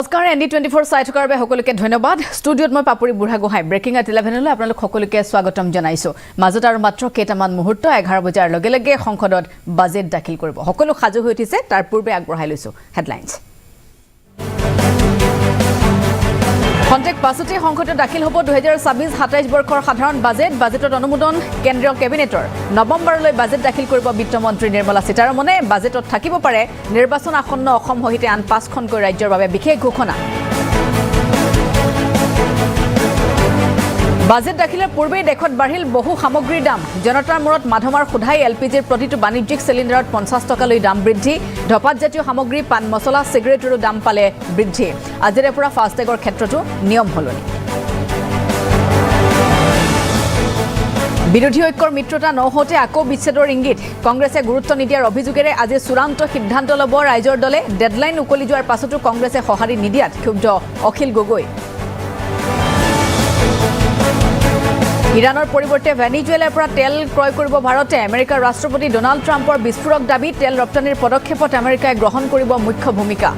নমস্কাৰ ND24 চাই থকাৰ বাবে সকলোকে ধন্যবাদ ষ্টুডিঅত মই পাপুৰি বুঢ়াগোহাঁই ব্ৰেকিং এট 11 লৈ আপোনালোক সকলোকে স্বাগতম জনাইছো মাজত আৰু মাত্ৰ কেইটামান মুহূৰ্ত 11 বজাৰ লগে লগে সংসদত বাজেট দাখিল কৰিব সকলো সাজু হৈ উঠিছে তাৰ পূৰ্বে আগবঢ়াই লৈছো হেডলাইনছ খন্তেক পাছতে সংসদত দাখিল হ'ব 2026-27 বৰ্ষৰ সাধাৰণ বাজেটত অনুমোদন কেন্দ্ৰীয় কেবিনেটৰ নৱমবাৰলৈ বাজেট দাখিল কৰিব বিত্তমন্ত্ৰী নিৰ্মলা সীতাৰমণে বাজেটত থাকিব পাৰে নিৰ্বাচন আসন্ন অসম সহিতে আন 5খনকৈ ৰাজ্যৰ বাবে বিশেষ ঘোষণা বাজেট দাখিলৰ পূৰ্বে দেশত বাঢ়িল বহু সামগ্ৰীৰ দাম জনতাৰ মূৰত মাধমাৰ খুধাই এলপিজিৰ প্ৰতিটো বাণিজ্যিক সিলিণ্ডাৰত 50 টকালৈ দাম বৃদ্ধি ধপাত জাতীয় সামগ্ৰী পান মছলা সিগাৰেটৰো দাম পালে বৃদ্ধি আজিৰে পৰা ফাষ্টেগৰ ক্ষেত্ৰতো নিয়ম হলনি বিৰোধী ঐক্যৰ মিত্ৰতা নহওঁতে আকৌ বিচ্ছেদৰ ইংগিত কংগ্ৰেছে গুৰুত্ব নিদিয়াৰ অভিযোগেৰে আজি চূড়ান্ত সিদ্ধান্ত ল'ব ৰাইজৰ দলে ডেডলাইন উকলি যোৱাৰ পাছতো কংগ্ৰেছে সঁহাৰি নিদিয়াত ক্ষুব্ধ অখিল গগৈ ইৰানৰ পৰিৱৰ্তে ভেনিজুৱেলাৰ পৰা তেল ক্ৰয় কৰিব ভাৰতে আমেৰিকাৰ ৰাষ্ট্ৰপতি ডোনাল্ড ট্ৰাম্পৰ বিস্ফোৰক দাবী তেল ৰপ্তানিৰ পদক্ষেপত আমেৰিকাই গ্ৰহণ কৰিব মুখ্য ভূমিকা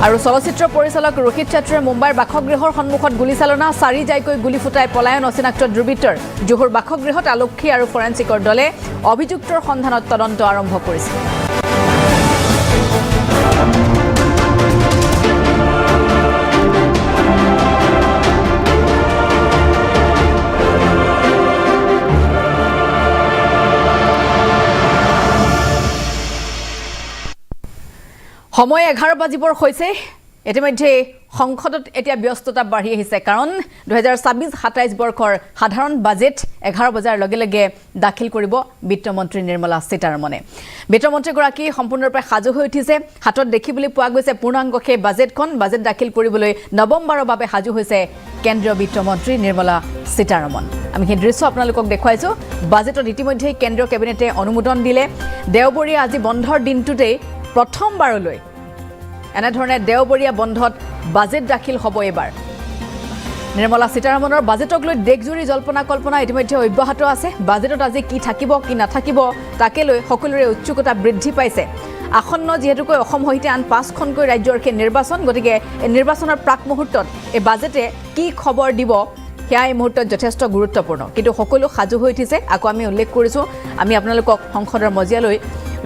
আৰু চলচ্চিত্ৰ পৰিচালক ৰোহিত চেত্ৰীৰ মুম্বাইৰ বাসগৃহৰ সন্মুখত গুলীচালনা 4 জাইকৈ গুলী ফুটাই পলায়ন অচিনাক্ত দুৰ্বৃত্তৰ জোহৰ বাসগৃহত আৰক্ষী আৰু ফৰেন্সিকৰ দলে অভিযুক্তৰ সন্ধানত তদন্ত আৰম্ভ কৰিছে সময় 11 বাজিবৰ হৈছে ইতিমধ্যে সংসদত এতিয়া ব্যস্ততা বাঢ়ি আহিছে কাৰণ 2026-27 বৰ্ষৰ সাধাৰণ বাজেট 11 বজাৰ লগে লগে দাখিল কৰিব বিত্তমন্ত্ৰী নিৰ্মলা সীতাৰমণে বিত্তমন্ত্ৰীগৰাকী সম্পূৰ্ণৰূপে সাজু হৈ উঠিছে হাতত দেখিবলৈ পোৱা গৈছে পূৰ্ণাংগকে বাজেট দাখিল কৰিবলৈ নৱমবাৰৰ বাবে সাজু হৈছে কেন্দ্ৰীয় বিত্তমন্ত্ৰী নিৰ্মলা সীতাৰমণ আমি সেই দৃশ্য আপোনালোকক দেখুৱাইছো বাজেটত ইতিমধ্যে কেন্দ্ৰীয় কেবিনেটে অনুমোদন দিলে দেওবৰীয়া আজি বন্ধৰ দিনটোতে প্ৰথমবাৰলৈ এনেধৰণে দেওবৰীয়া বন্ধত বাজেট দাখিল হ'ব এবাৰ নিৰ্মলা সীতাৰমণৰ বাজেটক লৈ দেশজুৰি জল্পনা কল্পনা ইতিমধ্যে অব্যাহত আছে বাজেটত আজি কি থাকিব কি নাথাকিব তাকে লৈ সকলোৰে উৎসুকতা বৃদ্ধি পাইছে আসন্ন যেহেতুকৈ অসম সহিতে আন 5খনকৈ ৰাজ্যৰ নিৰ্বাচন গতিকে এই নিৰ্বাচনৰ প্ৰাক মুহূৰ্তত এই বাজেটে কি খবৰ দিব সেয়া এই মুহূৰ্তত যথেষ্ট গুৰুত্বপূৰ্ণ কিন্তু সকলো সাজু হৈ উঠিছে আকৌ আমি উল্লেখ কৰিছো আমি আপোনালোকক সংসদৰ মজিয়ালৈ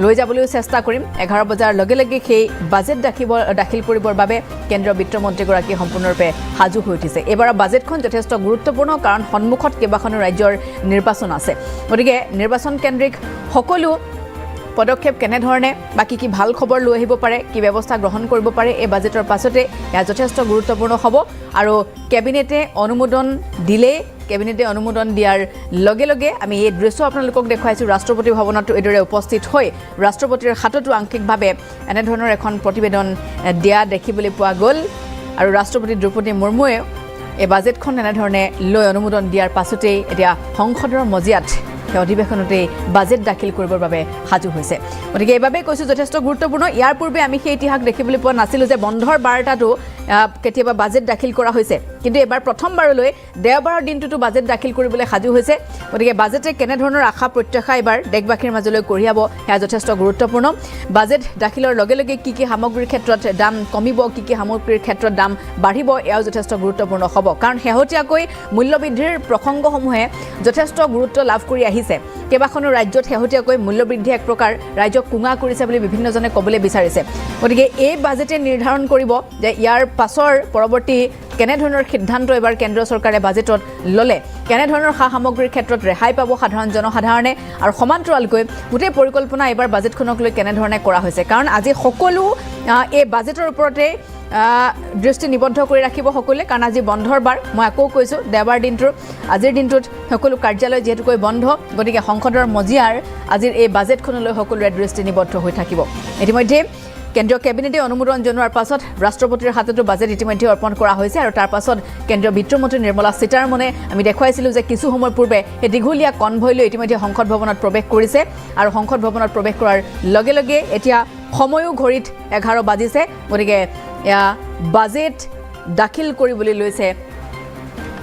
লৈ যাবলৈ চেষ্টা কৰিম 11 বজাৰ লগে লগে সেই বাজেট দাখিল কৰিবৰ বাবে কেন্দ্ৰীয় বিত্তমন্ত্ৰীগৰাকী সম্পূৰ্ণৰূপে সাজু হৈ উঠিছে এবাৰ বাজেটখন যথেষ্ট গুৰুত্বপূৰ্ণ কাৰণ সন্মুখত কেইবাখনো ৰাজ্যৰ নিৰ্বাচন আছে গতিকে নিৰ্বাচন কেন্দ্ৰিক সকলো পদক্ষেপ কেনেধৰণে বাকি কি ভাল খবৰ লৈ আহিব পাৰে কি ব্যৱস্থা গ্ৰহণ কৰিব পাৰে এই বাজেটৰ পাছতে এয়া যথেষ্ট গুৰুত্বপূৰ্ণ হ'ব আৰু কেবিনেটে অনুমোদন দিয়াৰ লগে লগে আমি এই দৃশ্য আপোনালোকক দেখুৱাইছো ৰাষ্ট্ৰপতি ভৱনত এদৰে উপস্থিত হৈ ৰাষ্ট্ৰপতিৰ হাততো আংশিকভাৱে এনেধৰণৰ এখন প্ৰতিবেদন দিয়া দেখিবলৈ পোৱা গ'ল আৰু ৰাষ্ট্ৰপতি দ্ৰৌপদী মুৰ্মুৱে এই বাজেটখন এনেধৰণে লৈ অনুমোদন দিয়াৰ পাছতে এতিয়া সংসদৰ মজিয়াত অধিৱেশনতে বাজেট দাখিল কৰিবৰ বাবে সাজু হৈছে গতিকে এইভাবে কৈছো যথেষ্ট গুৰুত্বপূৰ্ণ ইয়াৰ পূৰ্বে আমি সেই ইতিহাস দেখিবলৈ পোৱা নাছিলো যে বন্ধৰ বাৰটাটো কেতিয়াবা বাজেট দাখিল কৰা হৈছে কিন্তু এবাৰ প্ৰথমবাৰলৈ দেওবাৰৰ দিনটোতো বাজেট দাখিল কৰিবলৈ সাজু হৈছে গতিকে বাজেটে কেনেধৰণৰ আশা প্ৰত্যাশা এবাৰ দেশবাসীৰ মাজলৈ কঢ়িয়াব সেয়া যথেষ্ট গুৰুত্বপূৰ্ণ বাজেট দাখিলৰ লগে লগে কি সামগ্ৰীৰ ক্ষেত্ৰত দাম কমিব কি সামগ্ৰীৰ ক্ষেত্ৰত দাম বাঢ়িব এয়াও যথেষ্ট গুৰুত্বপূৰ্ণ হ'ব কাৰণ শেহতীয়াকৈ মূল্যবৃদ্ধিৰ প্ৰসংগসমূহে যথেষ্ট গুৰুত্ব লাভ কৰি আহিছে কেইবাখনো ৰাজ্যত শেহতীয়াকৈ মূল্যবৃদ্ধি এক প্ৰকাৰ ৰাজ্যক কুঙা কৰিছে বুলি বিভিন্নজনে ক'বলৈ বিচাৰিছে গতিকে এই বাজেটে নিৰ্ধাৰণ কৰিব যে ইয়াৰ পাছৰ পৰৱৰ্তী কেনেধৰণৰ সিদ্ধান্ত এবাৰ কেন্দ্ৰ চৰকাৰে বাজেটত ল'লে কেনেধৰণৰ সামগ্ৰীৰ ক্ষেত্ৰত ৰেহাই পাব সাধাৰণ জনসাধাৰণে আৰু সমান্তৰালকৈ গোটেই পৰিকল্পনা এবাৰ বাজেটখনক লৈ কেনেধৰণে কৰা হৈছে কাৰণ আজি সকলো এই বাজেটৰ ওপৰতে দৃষ্টি নিবদ্ধ কৰি ৰাখিব সকলোৱে কাৰণ আজি বন্ধৰ বাৰ মই আকৌ কৈছো দেওবাৰ দিনটোৰ আজিৰ দিনটোত সকলো কাৰ্যালয় যেহেতুকৈ বন্ধ গতিকে সংসদৰ মজিয়াৰ আজিৰ এই বাজেটখনলৈ সকলোৰে দৃষ্টি নিবদ্ধ হৈ থাকিব ইতিমধ্যে কেন্দ্ৰীয় কেবিনেটে অনুমোদন জনোৱাৰ পাছত ৰাষ্ট্ৰপতিৰ হাততো বাজেট ইতিমধ্যে অৰ্পণ কৰা হৈছে আৰু তাৰ পাছত কেন্দ্ৰীয় বিত্তমন্ত্ৰী নিৰ্মলা সীতাৰমণে আমি দেখুৱাইছিলো যে কিছু সময় পূৰ্বে এই দীঘলীয়া কনভয় লৈ ইতিমধ্যে সংসদ ভৱনত প্ৰৱেশ কৰিছে আৰু সংসদ ভৱনত প্ৰৱেশ কৰাৰ লগে লগে এতিয়া সময়ো ঘড়ীত 11 বাজিছে গতিকে বাজেট দাখিল কৰিবলৈ লৈছে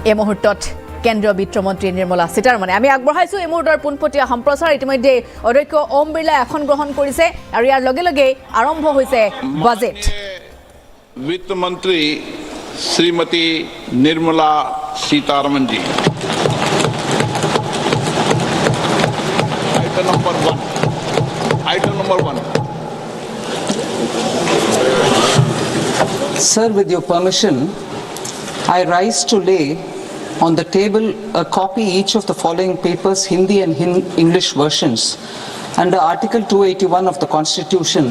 এই মুহূৰ্তত কেন্দ্ৰীয় বিত্তমন্ত্ৰী নিৰ্মলা সীতাৰমণে। আমি আগবঢ়াইছোঁ এই মুহূৰ্তৰ পোনপটীয়া সম্প্ৰচাৰ। ইতিমধ্যে অধ্যক্ষ ওম বিৰলাই আসন গ্ৰহণ কৰিছে আৰু ইয়াৰ লগে লগে আৰম্ভ হৈছে বাজেট। वित्त मंत्री Shrimati Nirmala Sitharaman ji. Item number one. Sir, with your permission, I rise to lay on the table a copy each of the following papers, Hindi and English versions, under Article 281 of the Constitution,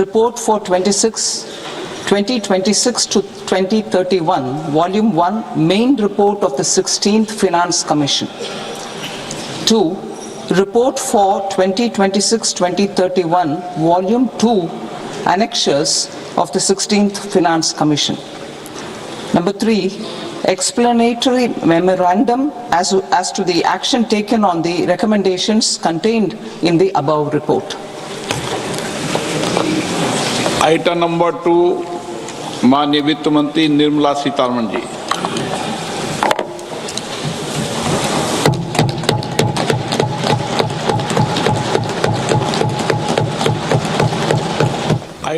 Report for 2026 to 2031, Volume 1, Main Report of the 16th Finance Commission. 2. Report for 2026-2031, Volume 2, Annexures of the 16th Finance Commission. Number 3, explanatory memorandum as to the action taken on the recommendations contained in the above report. Item number 2, माननीय वित्त मंत्री Nirmala Sitharaman ji.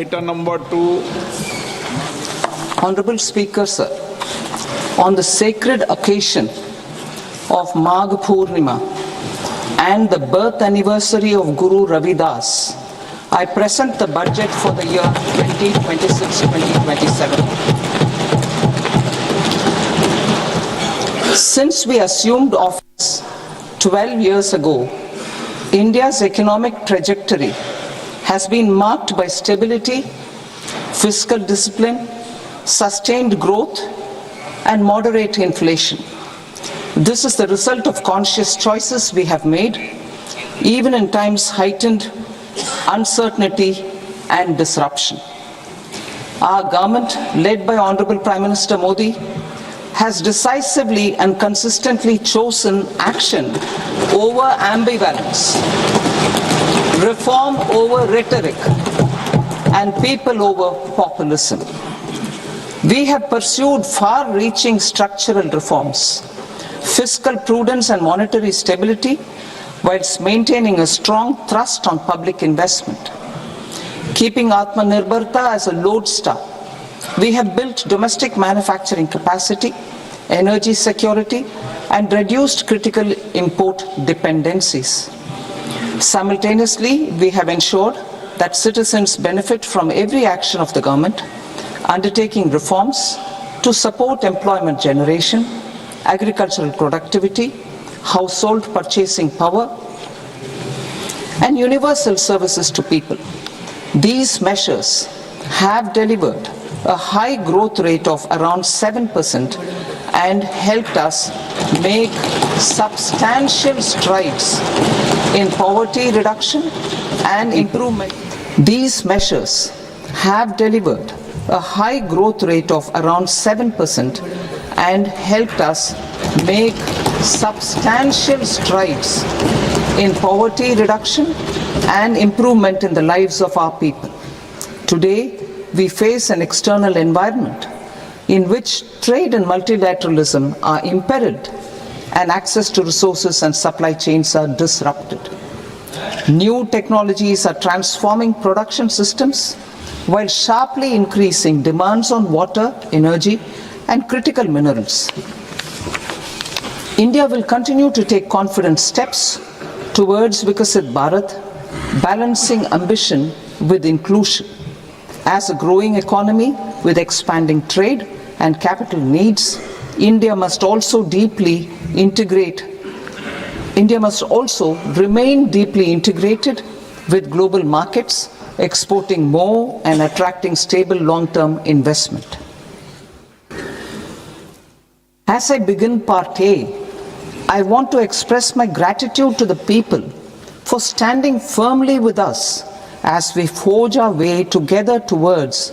Item number 2. Honorable Speaker, sir, on the sacred occasion of Magh Purnima and the birth anniversary of Guru Ravidas, I present the budget for the year 2026-2027. Since we assumed office 12 years ago, India's economic trajectory has been marked by stability, fiscal discipline, sustained growth, and moderate inflation. This is the result of conscious choices we have made, even in times heightened uncertainty and disruption. Our government, led by Honorable Prime Minister Modi, has decisively and consistently chosen action over ambivalence, reform over rhetoric, and people over populism. We have pursued far-reaching structural reforms, fiscal prudence and monetary stability, whilst maintaining a strong thrust on public investment. Keeping Atmanirbharta as a lodestar, we have built domestic manufacturing capacity, energy security, and reduced critical import dependencies. Simultaneously, we have ensured that citizens benefit from every action of the government, undertaking reforms to support employment generation, agricultural productivity, household purchasing power, and universal services to people. These measures have delivered a high growth rate of around 7% and helped us make substantial strides in poverty reduction and improvement. These measures have delivered a high growth rate of around 7% and helped us make substantial strides in poverty reduction and improvement in the lives of our people. Today, we face an external environment in which trade and multilateralism are imperiled and access to resources and supply chains are disrupted. New technologies are transforming production systems while sharply increasing demands on water, energy, and critical minerals. India will continue to take confident steps towards Viksit Bharat, balancing ambition with inclusion. As a growing economy with expanding trade and capital needs, India must also remain deeply integrated with global markets, exporting more and attracting stable long-term investment. As I begin Part A, I want to express my gratitude to the people for standing firmly with us as we forge our way together towards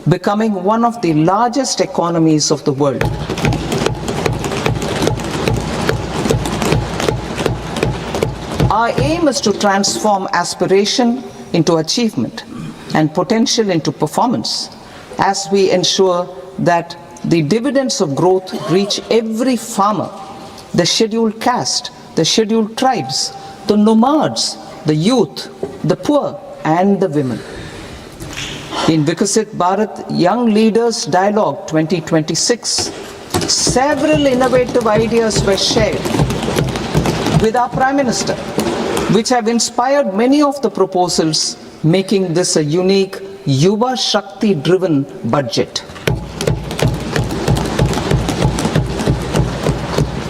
becoming one of the largest economies of the world. Our aim is to transform aspiration into achievement and potential into performance as we ensure that the dividends of growth reach every farmer the scheduled caste, the scheduled tribes, the nomads, the youth, the poor, and the women. In Vikasit Bharat Young Leaders Dialogue 2026, several innovative ideas were shared with our Prime Minister, which have inspired many of the proposals, making this a unique Yuva Shakti-driven budget.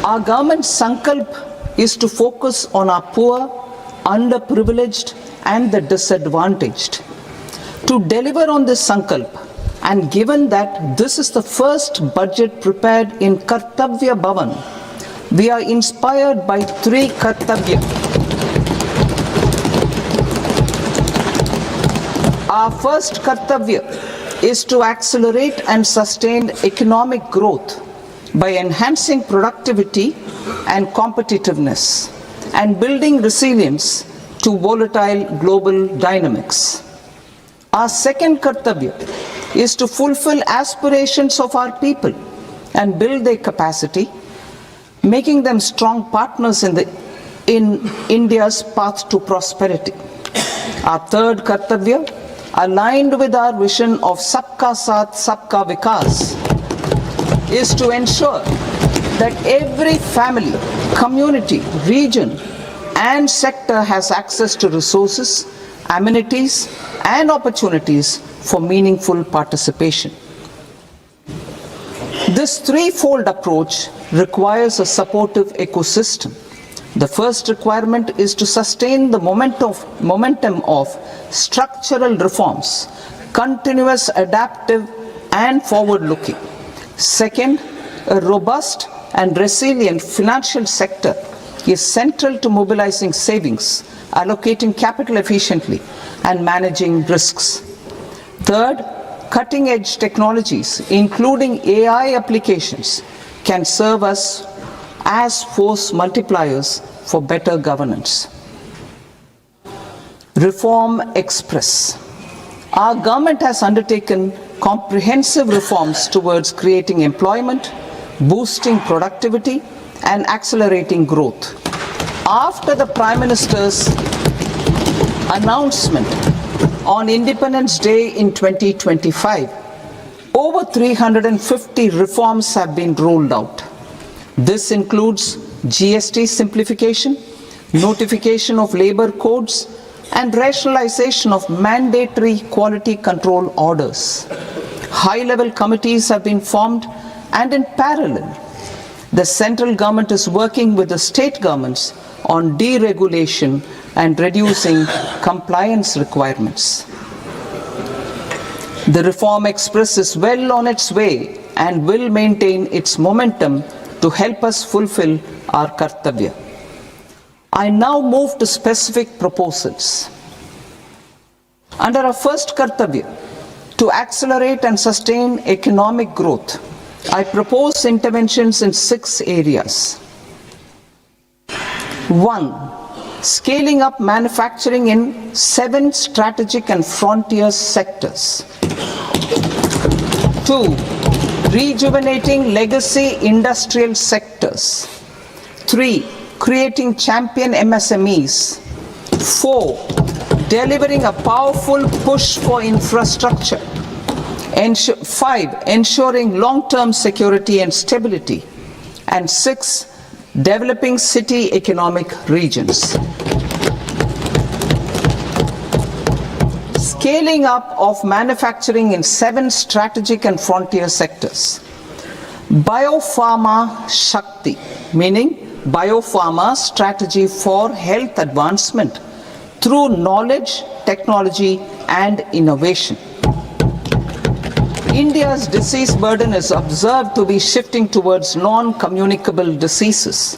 Our government's sankalp is to focus on our poor, underprivileged, and the disadvantaged. To deliver on this sankalp, and given that this is the first budget prepared in Kartavya Bhavan, we are inspired by three Kartavya. Our first Kartavya is to accelerate and sustain economic growth by enhancing productivity and competitiveness and building resilience to volatile global dynamics. Our second Kartavya is to fulfill aspirations of our people and build their capacity, making them strong partners in India's path to prosperity. Our third Kartavya, aligned with our vision of Sabka Saath, Sabka Vikas, is to ensure that every family, community, region, and sector has access to resources, amenities, and opportunities for meaningful participation. This threefold approach requires a supportive ecosystem. The first requirement is to sustain the momentum of structural reforms, continuous, adaptive, and forward-looking. Second, a robust and resilient financial sector is central to mobilizing savings, allocating capital efficiently, and managing risks. Third, cutting-edge technologies, including AI applications, can serve us as force multipliers for better governance. Reform Express. Our government has undertaken comprehensive reforms towards creating employment, boosting productivity, and accelerating growth. After the Prime Minister's announcement on Independence Day in 2025, over 350 reforms have been rolled out. This includes GST simplification, notification of labor codes, and rationalization of mandatory quality control orders. High-level committees have been formed, and in parallel, the central government is working with the state governments on deregulation and reducing compliance requirements. The Reform Express is well on its way and will maintain its momentum to help us fulfill our Kartavya. I now move to specific proposals. Under our first Kartavya, to accelerate and sustain economic growth, I propose interventions in 6 areas. 1. Scaling up manufacturing in 7 strategic and frontier sectors. 2. Rejuvenating legacy industrial sectors. 3. Creating champion MSMEs. 4. Delivering a powerful push for infrastructure. 5. Ensuring long-term security and stability. And 6. Developing city economic regions. Scaling up of manufacturing in 7 strategic and frontier sectors. Biopharma Shakti, meaning biopharma strategy for health advancement through knowledge, technology, and innovation. India's disease burden is observed to be shifting towards non-communicable diseases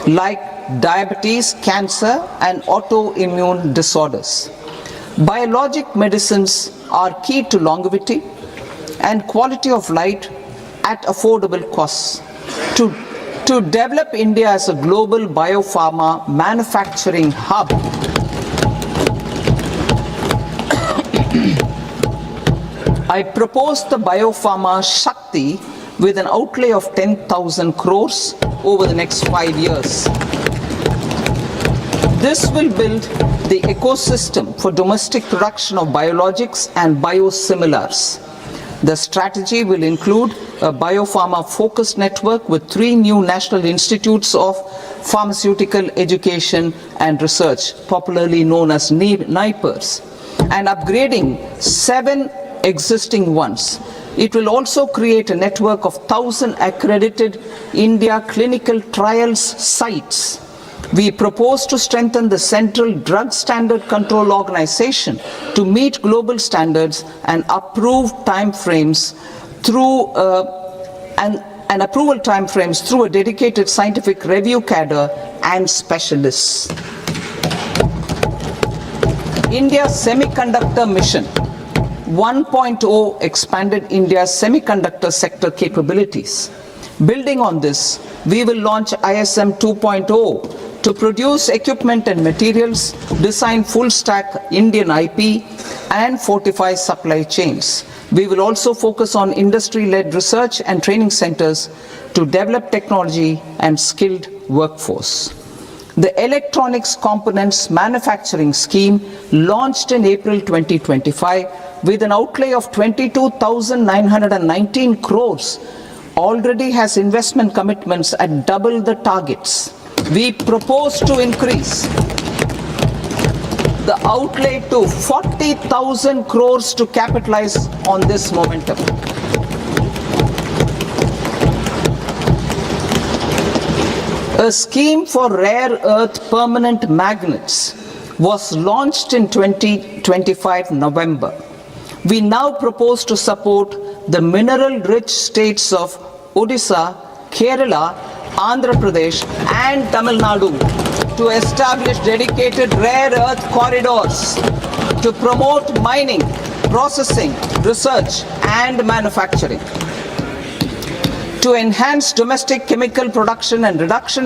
like diabetes, cancer, and autoimmune disorders. Biologic medicines are key to longevity and quality of life at affordable costs. To develop India as a global biopharma manufacturing hub, I propose the Biopharma Shakti with an outlay of 10,000 crores over the next 5 years. This will build the ecosystem for domestic production of biologics and biosimilars. The strategy will include a biopharma-focused network with 3 new national institutes of pharmaceutical education and research, popularly known as NIPERs, and upgrading 7 existing ones. It will also create a network of 1,000 accredited India clinical trials sites. We propose to strengthen the Central Drug Standard Control Organization to meet global standards and approve timeframes through and approval timeframes through a dedicated scientific review cadre and specialists. India's Semiconductor Mission 1.0 expanded India's semiconductor sector capabilities. Building on this, we will launch ISM 2.0 to produce equipment and materials, design full-stack Indian IP, and fortify supply chains. We will also focus on industry-led research and training centers to develop technology and skilled workforce. The Electronics Components Manufacturing Scheme, launched in April 2025 with an outlay of 22,919 crores, already has investment commitments at double the targets. We propose to increase the outlay to 40,000 crores to capitalize on this momentum. A scheme for rare earth permanent magnets was launched in 2025 November. We now propose to support the mineral-rich states of Odisha, Kerala, Andhra Pradesh and Tamil Nadu to establish dedicated rare earth corridors to promote mining, processing, research and manufacturing. To enhance domestic chemical production and reduce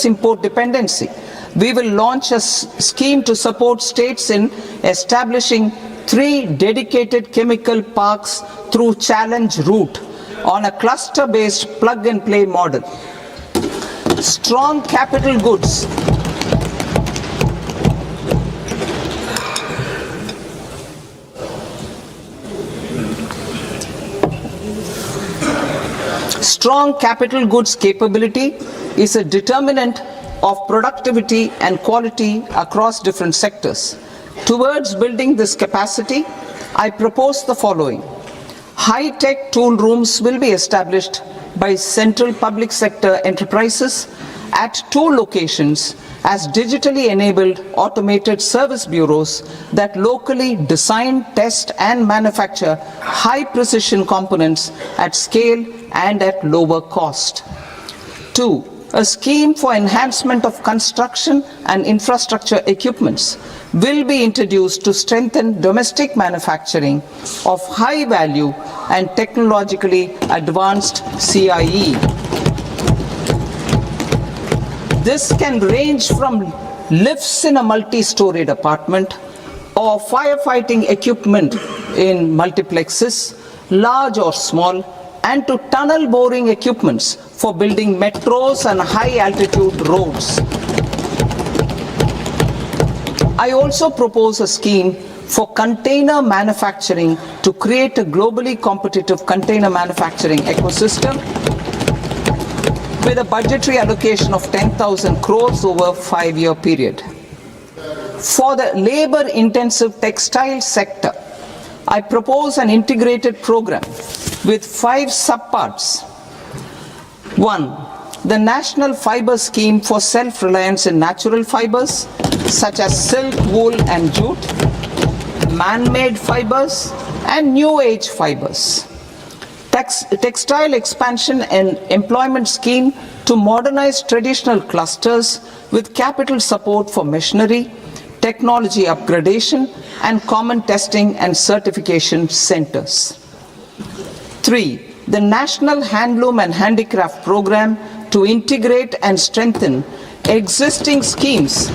import dependency, we will launch a scheme to support states in establishing 3 dedicated chemical parks through challenge route on a cluster-based plug-and-play model. Strong capital goods. Strong capital goods capability is a determinant of productivity and quality across different sectors. Towards building this capacity, I propose the following. High-tech tool rooms will be established by central public sector enterprises at 2 locations as digitally enabled automated service bureaus that locally design, test and manufacture high-precision components at scale and at lower cost. 2. A scheme for enhancement of construction and infrastructure equipments will be introduced to strengthen domestic manufacturing of high value and technologically advanced CIE. This can range from lifts in a multi-storied apartment or firefighting equipment in multiplexes, large or small, and to tunnel boring equipments for building metros and high-altitude roads. I also propose a scheme for container manufacturing to create a globally competitive container manufacturing ecosystem with a budgetary allocation of 10,000 crores over a 5-year period. For the labor-intensive textile sector, I propose an integrated program with 5 subparts. 1. The National Fiber Scheme for self-reliance in natural fibers such as silk, wool and jute, man-made fibers and new age fibers. Textile expansion and employment scheme to modernize traditional clusters with capital support for machinery, technology upgradation and common testing and certification centers. 3. The National Handloom and Handicraft Program to integrate and strengthen existing schemes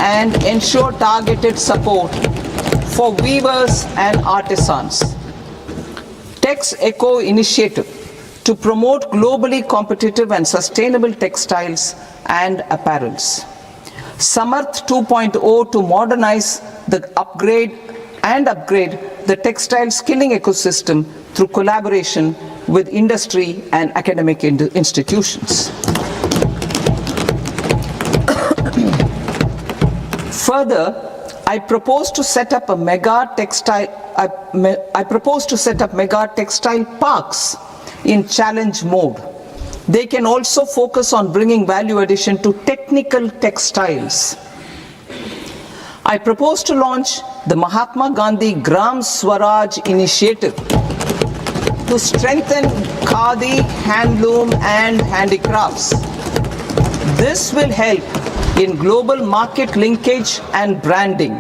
and ensure targeted support for weavers and artisans. Tex Eco initiative to promote globally competitive and sustainable textiles and apparels. Samarth 2.0 to modernize the upgrade the textile skilling ecosystem through collaboration with industry and academic institutions. Further, I propose to set up mega textile parks in challenge mode. They can also focus on bringing value addition to technical textiles. I propose to launch the Mahatma Gandhi Gram Swaraj initiative to strengthen khadi, handloom and handicrafts. This will help in global market linkage and branding.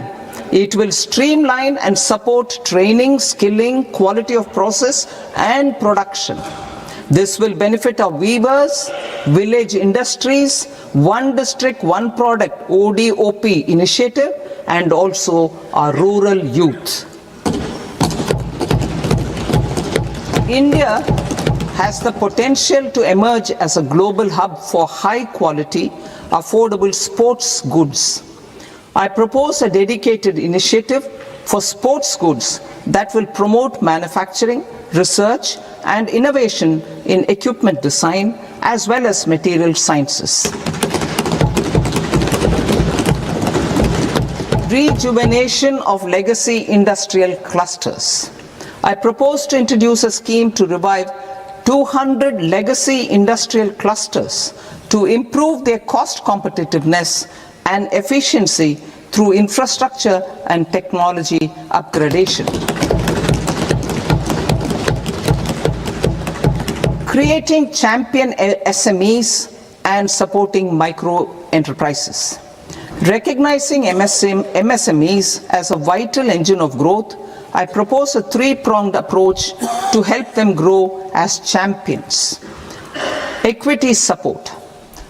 It will streamline and support training, skilling, quality of process and production. This will benefit our weavers, village industries, one district, one product ODOP initiative and also our rural youth. India has the potential to emerge as a global hub for high quality, affordable sports goods. I propose a dedicated initiative for sports goods that will promote manufacturing, research and innovation in equipment design as well as material sciences. Rejuvenation of legacy industrial clusters. I propose to introduce a scheme to revive 200 legacy industrial clusters to improve their cost competitiveness and efficiency through infrastructure and technology upgradation. Creating champion SMEs and supporting micro enterprises. Recognizing MSMEs as a vital engine of growth, I propose a three-pronged approach to help them grow as champions. Equity support.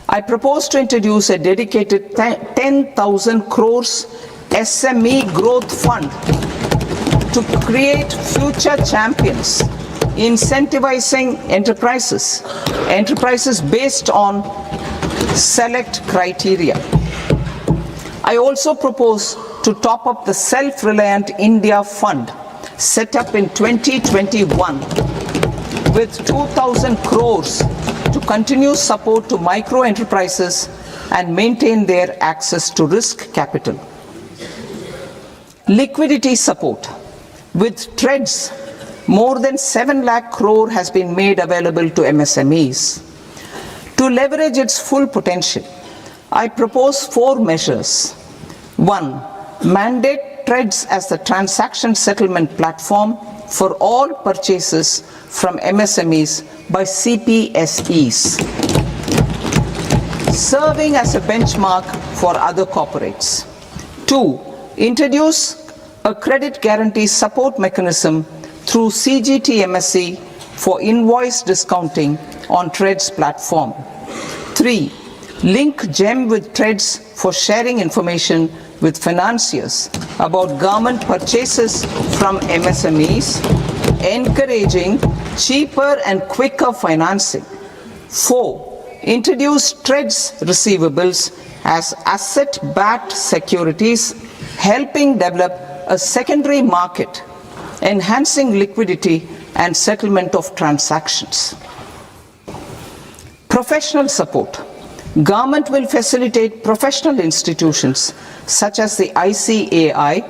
I propose to introduce a dedicated 10,000 crores SME growth fund to create future champions, incentivizing enterprises based on select criteria. I also propose to top up the Self-Reliant India Fund set up in 2021 with 2,000 crores to continue support to micro enterprises and maintain their access to risk capital. Liquidity support. With TREDS, more than 7 lakh crore has been made available to MSMEs. To leverage its full potential, I propose 4 measures. 1. Mandate TREDS as the transaction settlement platform for all purchases from MSMEs by CPSEs, serving as a benchmark for other corporates. 2. Introduce a credit guarantee support mechanism through CGTMSE for invoice discounting on TREDS platform. 3. Link GEM with TREDS for sharing information with financiers about government purchases from MSMEs, encouraging cheaper and quicker financing. 4. Introduce TREDS receivables as asset-backed securities, helping develop a secondary market, enhancing liquidity and settlement of transactions. Professional support. Government will facilitate professional institutions such as the ICAI,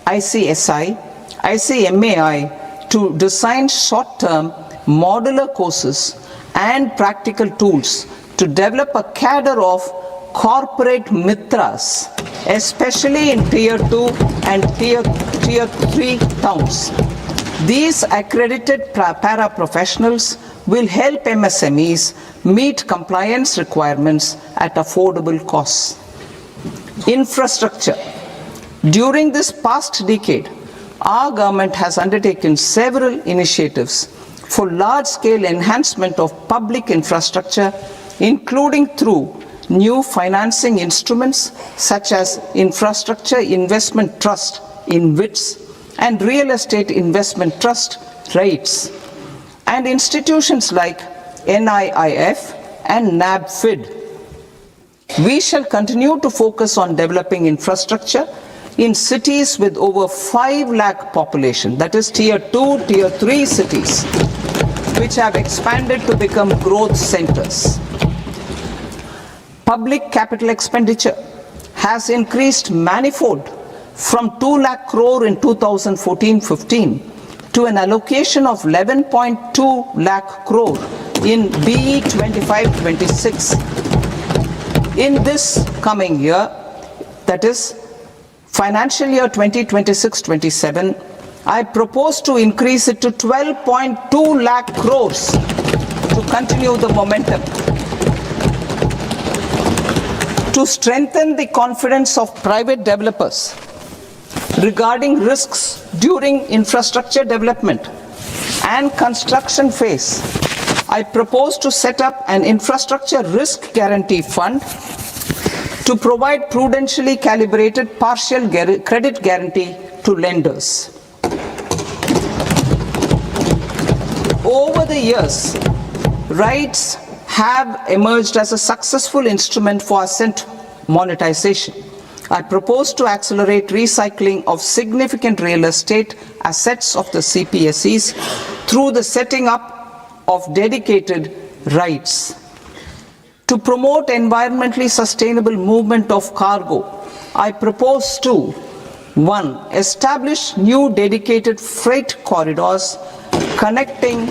ICSI, ICMAI to design short-term modular courses and practical tools to develop a cadre of corporate mitras, especially in Tier 2 and Tier 3 towns. These accredited para-professionals will help MSMEs meet compliance requirements at affordable costs. Infrastructure. During this past decade, our government has undertaken several initiatives for large-scale enhancement of public infrastructure, including through new financing instruments such as Infrastructure Investment Trust (InvITs) and Real Estate Investment Trust (REITs), and institutions like NIIF and NABFID. We shall continue to focus on developing infrastructure in cities with over 5 lakh population, that is tier 2, tier 3 cities, which have expanded to become growth centers. Public capital expenditure has increased manifold from 2 lakh crore in 2014-15 to an allocation of 11.2 lakh crore in BE 25-26. In this coming year, that is financial year 2026-27, I propose to increase it to 12.2 lakh crores to continue the momentum. To strengthen the confidence of private developers regarding risks during infrastructure development and construction phase, I propose to set up an infrastructure risk guarantee fund to provide prudentially calibrated partial credit guarantee to lenders. Over the years, RIDEs have emerged as a successful instrument for asset monetization. I propose to accelerate recycling of significant real estate assets of the CPSEs through the setting up of dedicated RIDEs. To promote environmentally sustainable movement of cargo, I propose to 1. Establish new dedicated freight corridors connecting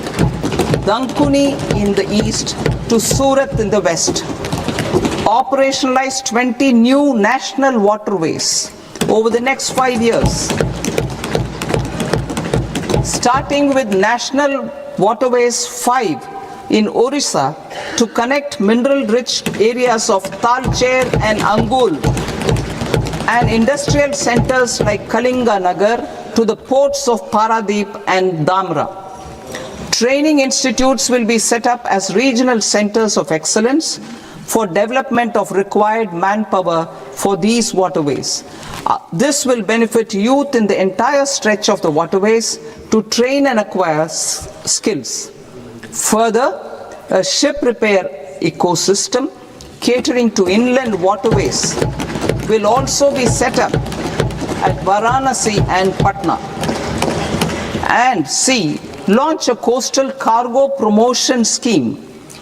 Dankuni in the east to Surat in the west. Operationalize 20 new national waterways over the next 5 years, starting with National Waterways 5 in Orissa to connect mineral-rich areas of Talcher and Angul and industrial centers like Kalinga Nagar to the ports of Paradeep and Dhamra. Training institutes will be set up as regional centers of excellence for development of required manpower for these waterways. This will benefit youth in the entire stretch of the waterways to train and acquire skills. Further, a ship repair ecosystem catering to inland waterways will also be set up at Varanasi and Patna. And C. Launch a coastal cargo promotion scheme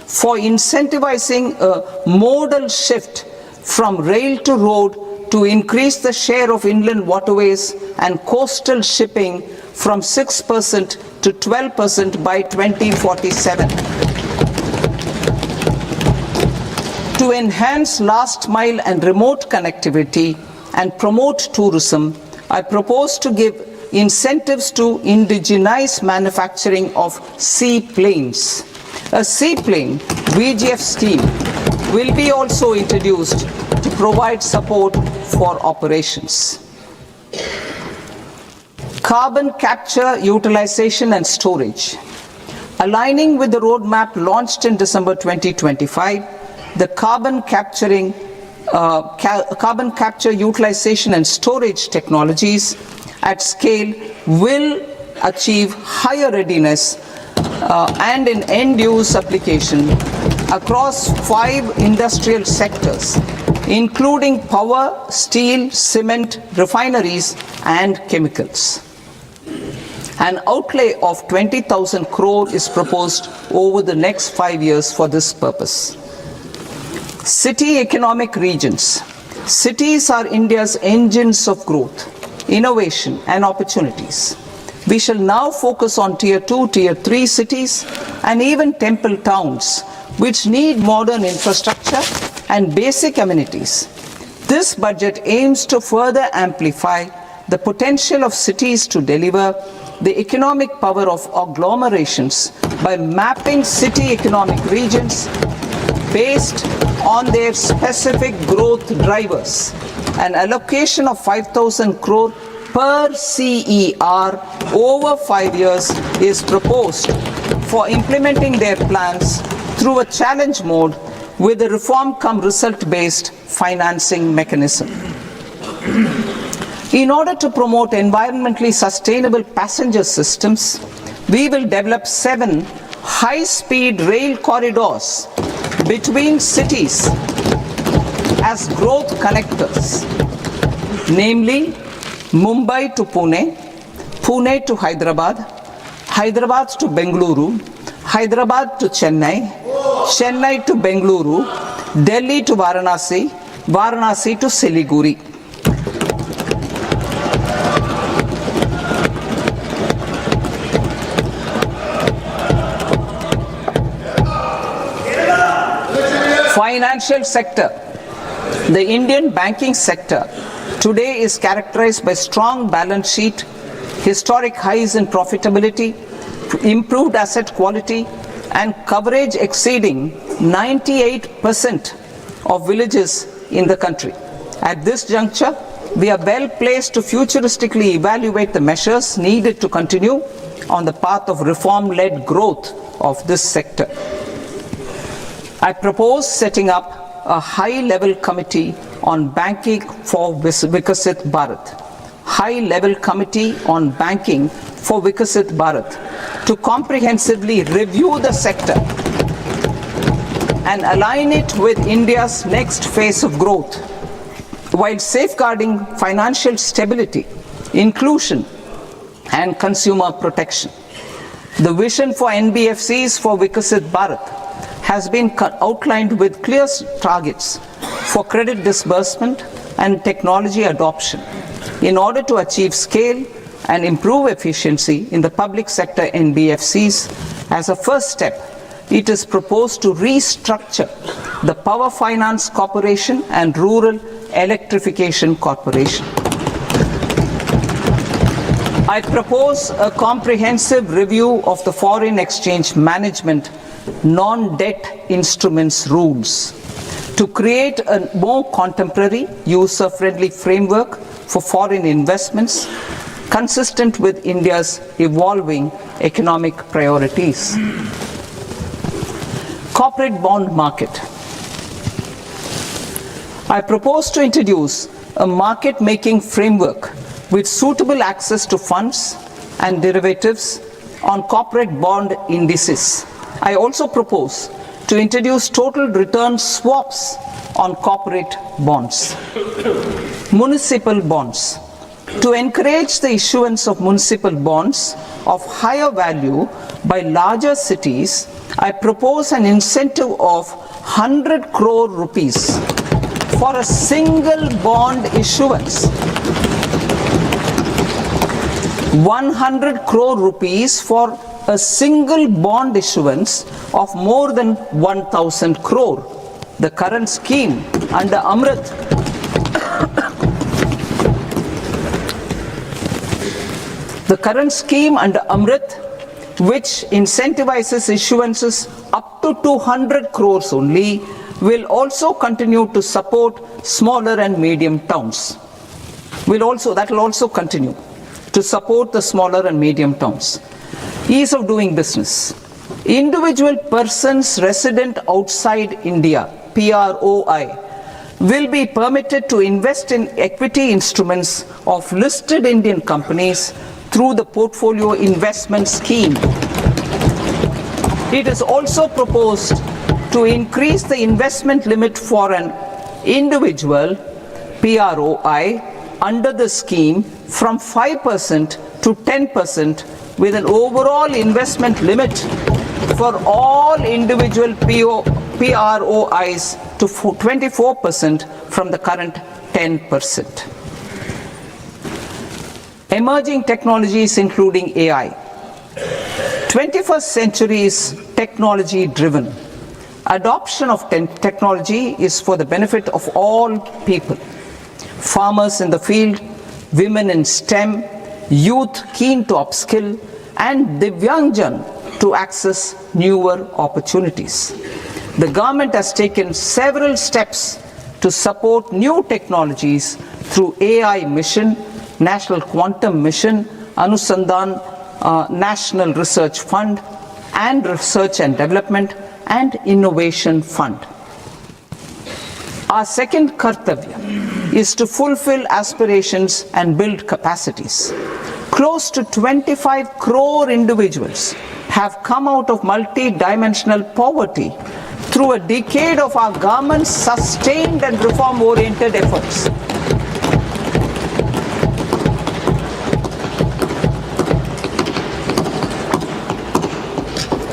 for incentivizing a modal shift from rail to road to increase the share of inland waterways and coastal shipping from 6% to 12% by 2047. To enhance last mile and remote connectivity and promote tourism, I propose to give incentives to indigenize manufacturing of seaplanes. A seaplane VGF scheme will be also introduced to provide support for operations. Carbon capture, utilization and storage. Aligning with the roadmap launched in December 2025, the carbon capture, utilization and storage technologies at scale will achieve higher readiness and in end-use application across 5 industrial sectors, including power, steel, cement, refineries, and chemicals. An outlay of 20,000 crore is proposed over the next 5 years for this purpose. City economic regions. Cities are India's engines of growth, innovation, and opportunities. We shall now focus on tier 2, tier 3 cities and even temple towns which need modern infrastructure and basic amenities. This budget aims to further amplify the potential of cities to deliver the economic power of agglomerations by mapping city economic regions based on their specific growth drivers. An allocation of 5,000 crore per CER over 5 years is proposed for implementing their plans through a challenge mode with a reform cum result based financing mechanism. In order to promote environmentally sustainable passenger systems, we will develop 7 high-speed rail corridors between cities as growth connectors, namely Mumbai to Pune, Pune to Hyderabad, Hyderabad to Bengaluru, Hyderabad to Chennai, Chennai to Bengaluru, Delhi to Varanasi, Varanasi to Siliguri. Financial sector. The Indian banking sector today is characterized by strong balance sheet, historic highs in profitability, improved asset quality, and coverage exceeding 98% of villages in the country. At this juncture, we are well placed to futuristically evaluate the measures needed to continue on the path of reform-led growth of this sector. I propose setting up a high-level committee on banking for Viksit Bharat. High-level committee on banking for Viksit Bharat to comprehensively review the sector and align it with India's next phase of growth, while safeguarding financial stability, inclusion, and consumer protection. The vision for NBFCs for Viksit Bharat has been outlined with clear targets for credit disbursement and technology adoption in order to achieve scale and improve efficiency in the public sector NBFCs. As a first step, it is proposed to restructure the Power Finance Corporation and Rural Electrification Corporation. I propose a comprehensive review of the foreign exchange management non-debt instruments rules to create a more contemporary, user-friendly framework for foreign investments consistent with India's evolving economic priorities. Corporate bond market. I propose to introduce a market-making framework with suitable access to funds and derivatives on corporate bond indices. I also propose to introduce total return swaps on corporate bonds. Municipal bonds. To encourage the issuance of municipal bonds of higher value by larger cities, I propose an incentive of 100 crore rupees for a single bond issuance. 100 crore rupees for a single bond issuance of more than 1,000 crore. The current scheme under Amrit which incentivizes issuances up to 200 crores only, will also continue to support smaller and medium towns. That will also continue to support the smaller and medium towns. Ease of doing business. Individual persons resident outside India, PROI, will be permitted to invest in equity instruments of listed Indian companies through the Portfolio Investment Scheme. It is also proposed to increase the investment limit for an individual PROI under the scheme from 5% to 10%, with an overall investment limit for all individual PROIs to 24% from the current 10%. Emerging technologies including AI. 21st century is technology driven. Adoption of technology is for the benefit of all people. Farmers in the field, women in STEM, youth keen to upskill, and Divyangjan to access newer opportunities. The government has taken several steps to support new technologies through AI Mission, National Quantum Mission, Anusandhan National Research Fund, and Research and Development and Innovation Fund. Our second kartavya is to fulfill aspirations and build capacities. Close to 25 crore individuals have come out of multi-dimensional poverty through a decade of our government's sustained and reform-oriented efforts.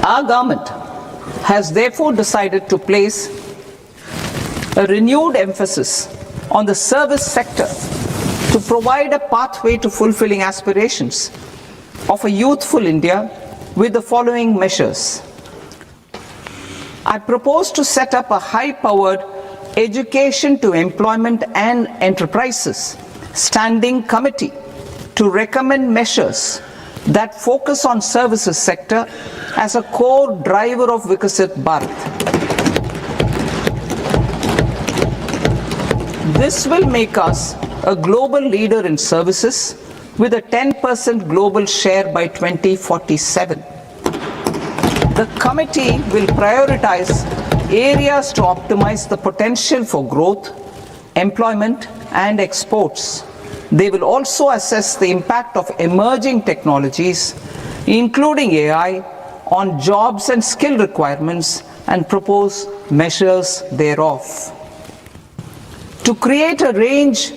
Our government has therefore decided to place a renewed emphasis on the service sector to provide a pathway to fulfilling aspirations of a youthful India with the following measures. I propose to set up a high-powered education to employment and enterprises standing committee to recommend measures that focus on services sector as a core driver of Viksit Bharat. This will make us a global leader in services with a 10% global share by 2047. The committee will prioritize areas to optimize the potential for growth, employment, and exports. They will also assess the impact of emerging technologies, including AI, on jobs and skill requirements and propose measures thereof. To create a range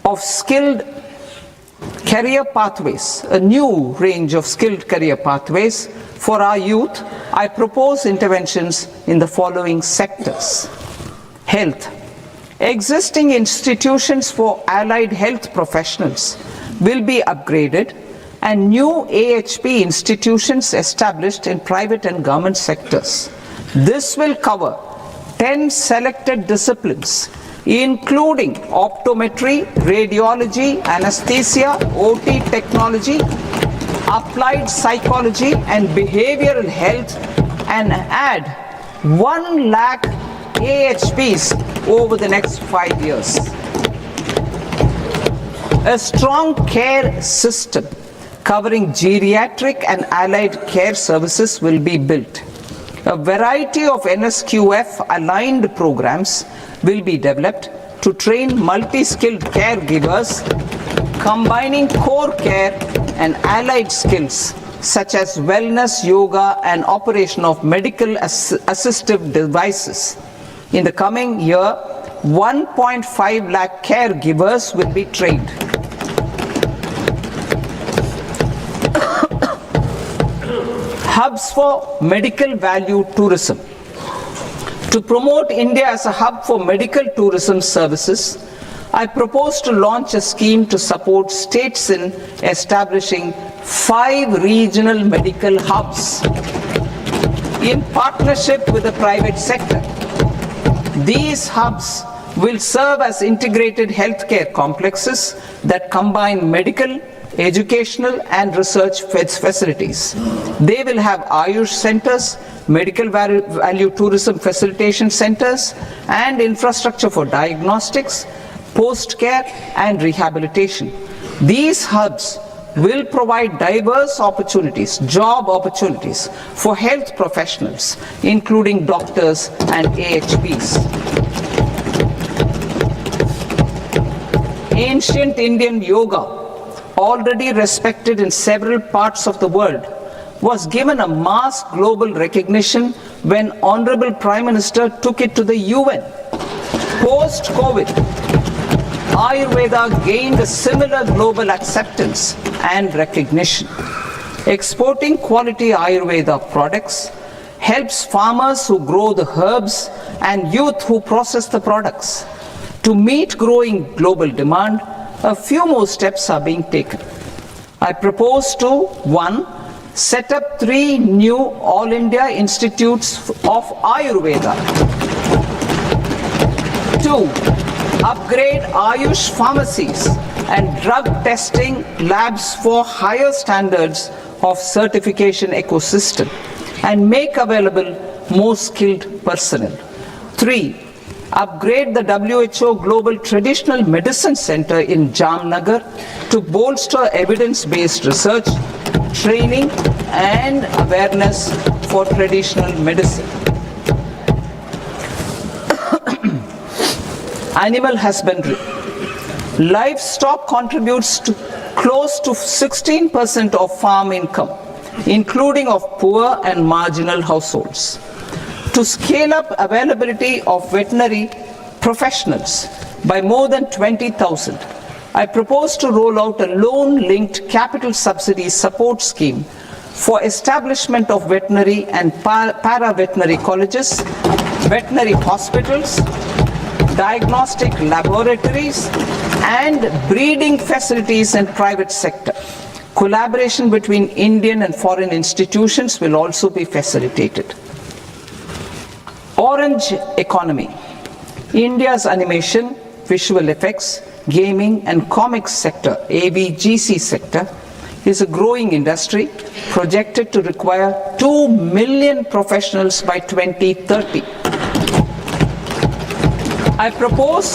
of skilled career pathways, a new range of skilled career pathways for our youth, I propose interventions in the following sectors. Health. Existing institutions for allied health professionals will be upgraded and new AHP institutions established in private and government sectors. This will cover 10 selected disciplines, including optometry, radiology, anesthesia, OT technology, applied psychology and behavioral health, and add 1 lakh AHPs over the next 5 years. A strong care system covering geriatric and allied care services will be built. A variety of NSQF aligned programs will be developed to train multi-skilled caregivers, combining core care and allied skills such as wellness, yoga, and operation of medical assistive devices. In the coming year, 1.5 lakh caregivers will be trained. Hubs for medical value tourism. To promote India as a hub for medical tourism services, I propose to launch a scheme to support states in establishing 5 regional medical hubs in partnership with the private sector. These hubs will serve as integrated healthcare complexes that combine medical, educational, and research facilities. They will have Ayush centers, medical value tourism facilitation centers, and infrastructure for diagnostics, post-care, and rehabilitation. These hubs will provide diverse opportunities, job opportunities for health professionals, including doctors and AHPs. Ancient Indian yoga, already respected in several parts of the world, was given a mass global recognition when Honorable Prime Minister took it to the UN. Post-COVID, Ayurveda gained a similar global acceptance and recognition. Exporting quality Ayurveda products helps farmers who grow the herbs and youth who process the products. To meet growing global demand, a few more steps are being taken. I propose to 1. Set up 3 new All India Institutes of Ayurveda. 2. Upgrade Ayush pharmacies and drug testing labs for higher standards of certification ecosystem and make available more skilled personnel. 3. Upgrade the WHO Global Traditional Medicine Center in Jamnagar to bolster evidence-based research, training, and awareness for traditional medicine. Animal husbandry. Livestock contributes to close to 16% of farm income including of poor and marginal households. To scale up availability of veterinary professionals by more than 20,000, I propose to roll out a loan-linked capital subsidy support scheme for establishment of veterinary and para-veterinary colleges, veterinary hospitals, diagnostic laboratories, and breeding facilities in private sector. Collaboration between Indian and foreign institutions will also be facilitated. Orange economy. India's animation, visual effects, gaming and comics sector, AVGC sector, is a growing industry projected to require 2 million professionals by 2030. I propose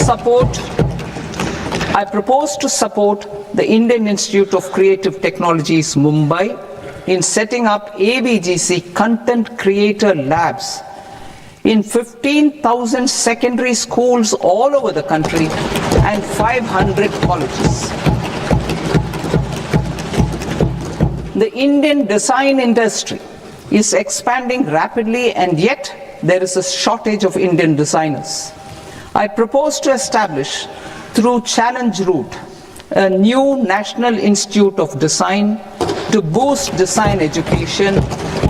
to support the Indian Institute of Creative Technologies, Mumbai, in setting up AVGC content creator labs in 15,000 secondary schools all over the country and 500 colleges. The Indian design industry is expanding rapidly, and yet there is a shortage of Indian designers. I propose to establish, through Challenge Route, a new National Institute of Design to boost design education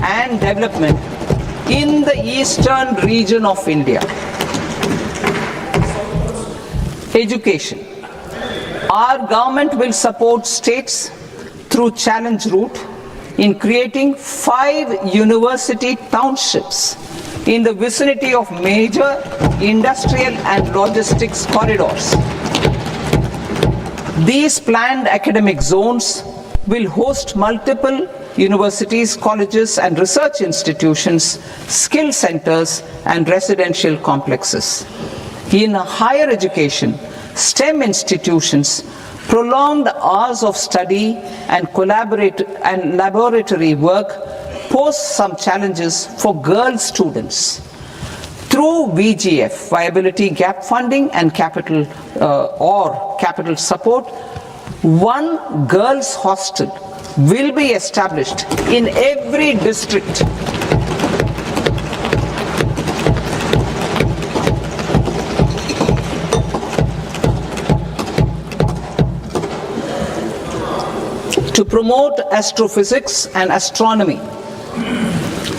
and development in the eastern region of India. Education. Our government will support states through Challenge Route in creating 5 university townships in the vicinity of major industrial and logistics corridors. These planned academic zones will host multiple universities, colleges and research institutions, skill centers and residential complexes. In higher education, STEM institutions, prolonged hours of study and laboratory work pose some challenges for girl students. Through VGF, Viability Gap Funding and capital support, one girls' hostel will be established in every district. To promote astrophysics and astronomy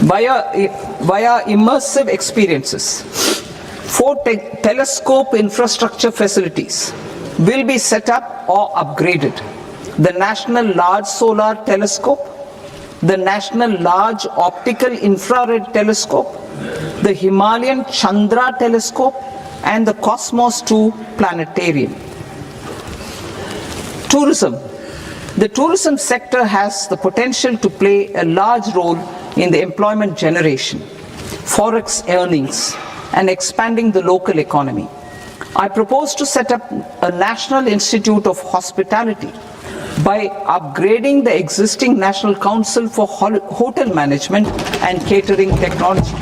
via immersive experiences, 4 telescope infrastructure facilities will be set up or upgraded. The National Large Solar Telescope, the National Large Optical Infrared Telescope, the Himalayan Chandra Telescope, and the Cosmos 2 Planetarium. Tourism. The tourism sector has the potential to play a large role in the employment generation, forex earnings, and expanding the local economy. I propose to set up a National Institute of Hospitality by upgrading the existing National Council for Hotel Management and Catering Technology.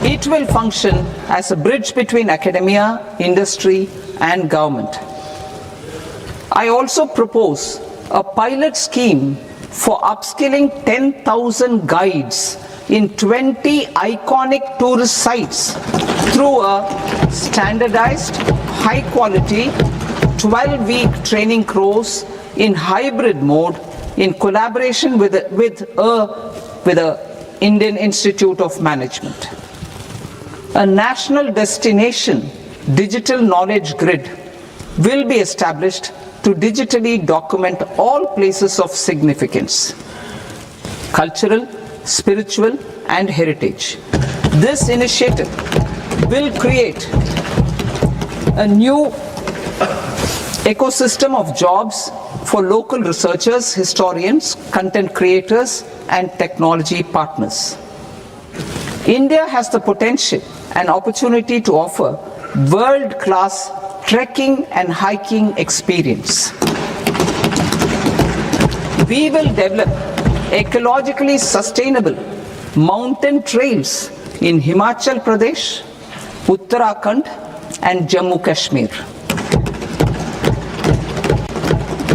It will function as a bridge between academia, industry, and government. I also propose a pilot scheme for upskilling 10,000 guides in 20 iconic tourist sites through a standardized, high-quality, 12-week training course in hybrid mode in collaboration with the Indian Institute of Management. A national destination digital knowledge grid will be established to digitally document all places of significance, cultural, spiritual, and heritage. This initiative will create a new ecosystem of jobs for local researchers, historians, content creators, and technology partners. India has the potential and opportunity to offer world-class trekking and hiking experience. We will develop ecologically sustainable mountain trails in Himachal Pradesh, Uttarakhand, and Jammu Kashmir.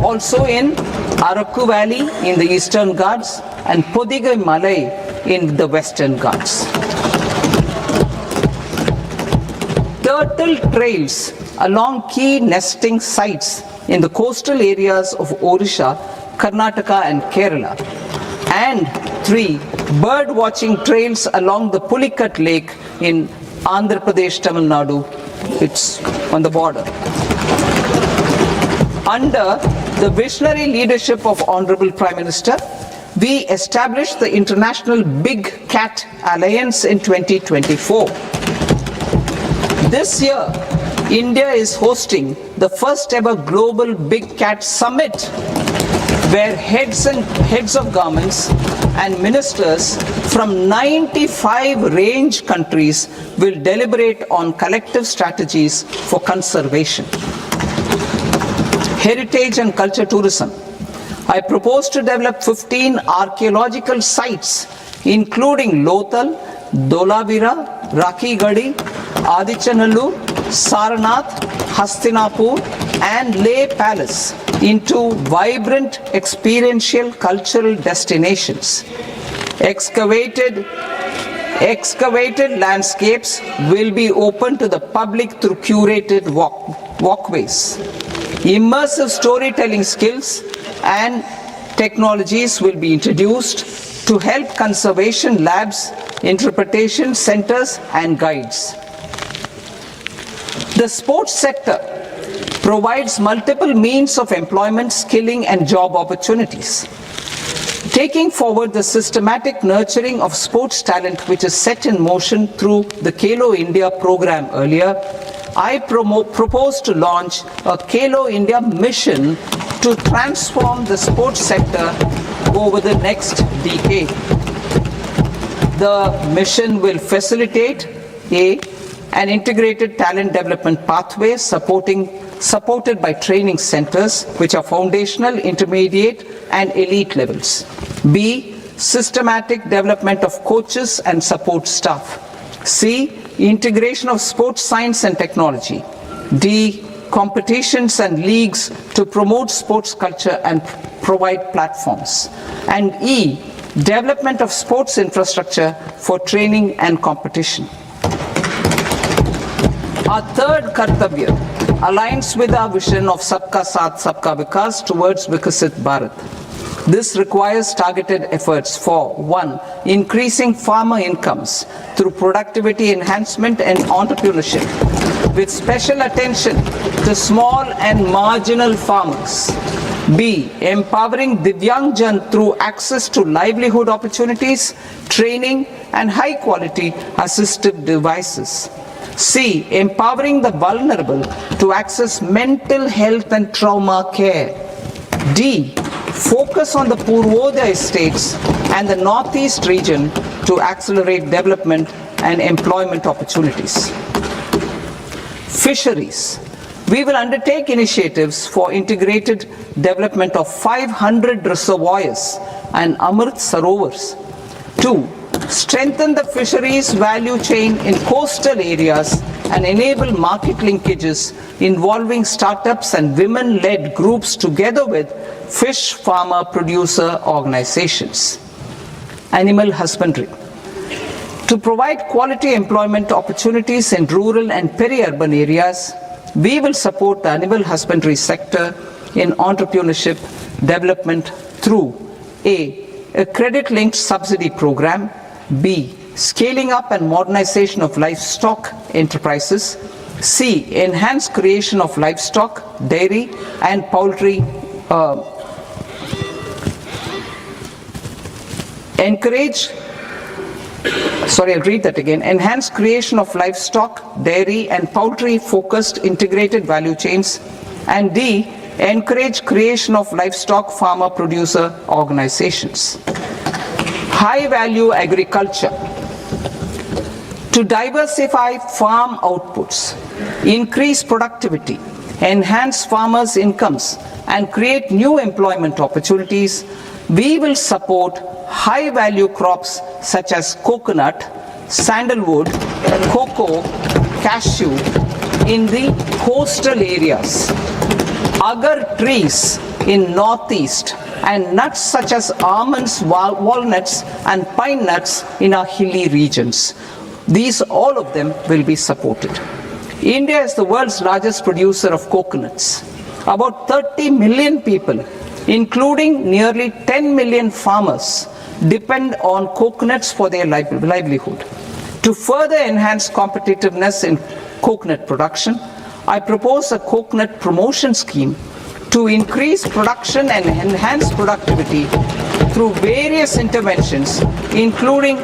Also in Arakku Valley in the Eastern Ghats, and Podigai Malai in the Western Ghats. Turtle trails along key nesting sites in the coastal areas of Odisha, Karnataka and Kerala. And 3. Bird watching trails along the Pulikat Lake in Andhra Pradesh, Tamil Nadu. It's on the border. Under the visionary leadership of Honorable Prime Minister, we established the International Big Cat Alliance in 2024. This year, India is hosting the first ever Global Big Cat Summit, where heads of governments and ministers from 95 range countries will deliberate on collective strategies for conservation. Heritage and culture tourism. I propose to develop 15 archaeological sites, including Lothal, Dholavira, Rakhigarhi, Adichanallur, Saranath, Hastinapur, and Leh Palace into vibrant experiential cultural destinations. Excavated landscapes will be open to the public through curated walkways. Immersive storytelling skills and technologies will be introduced to help conservation labs, interpretation centers, and guides. The sports sector provides multiple means of employment, skilling, and job opportunities. Taking forward the systematic nurturing of sports talent which is set in motion through the Khelo India program earlier, I propose to launch a Khelo India mission to transform the sports sector over the next decade. The mission will facilitate an integrated talent development pathway supported by training centers which are foundational, intermediate, and elite levels. B. Systematic development of coaches and support staff. C. Integration of sports science and technology. D. Competitions and leagues to promote sports culture and provide platforms. And E. Development of sports infrastructure for training and competition. Our third Kartavya aligns with our vision of Sabka Saath Sabka Vikas towards Vikasit Bharat. This requires targeted efforts for 1. Increasing farmer incomes through productivity enhancement and entrepreneurship, with special attention to small and marginal farmers. B. Empowering Divyangjan through access to livelihood opportunities, training, and high-quality assistive devices. C. Empowering the vulnerable to access mental health and trauma care. D. Focus on the Purvodaya states and the Northeast region to accelerate development and employment opportunities. Fisheries. We will undertake initiatives for integrated development of 500 reservoirs and Amrit Sarovars. 2. Strengthen the fisheries value chain in coastal areas and enable market linkages involving startups and women-led groups together with fish farmer producer organizations. Animal husbandry. To provide quality employment opportunities in rural and peri-urban areas, we will support the animal husbandry sector in entrepreneurship development through a credit-linked subsidy program, B. Scaling up and modernization of livestock enterprises, C. Enhanced creation of livestock, dairy, and poultry Enhanced creation of livestock, dairy, and poultry-focused integrated value chains. And D. Encourage creation of livestock farmer-producer organizations. High-value agriculture. To diversify farm outputs, increase productivity, enhance farmers' incomes, and create new employment opportunities, we will support high-value crops such as coconut, sandalwood, cocoa, cashew in the coastal areas, agar trees in Northeast, and nuts such as almonds, walnuts, and pine nuts in our hilly regions. These, all of them, will be supported. India is the world's largest producer of coconuts. About 30 million people, including nearly 10 million farmers, depend on coconuts for their livelihood. To further enhance competitiveness in coconut production, I propose a coconut promotion scheme to increase production and enhance productivity through various interventions, including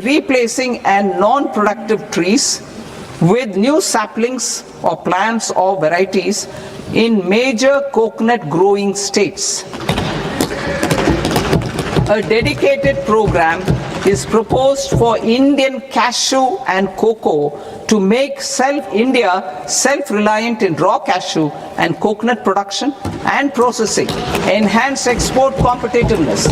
replacing and non-productive trees with new saplings or plants or varieties in major coconut growing states. A dedicated program is proposed for Indian cashew and cocoa to make India self-reliant in raw cashew and coconut production and processing, enhance export competitiveness,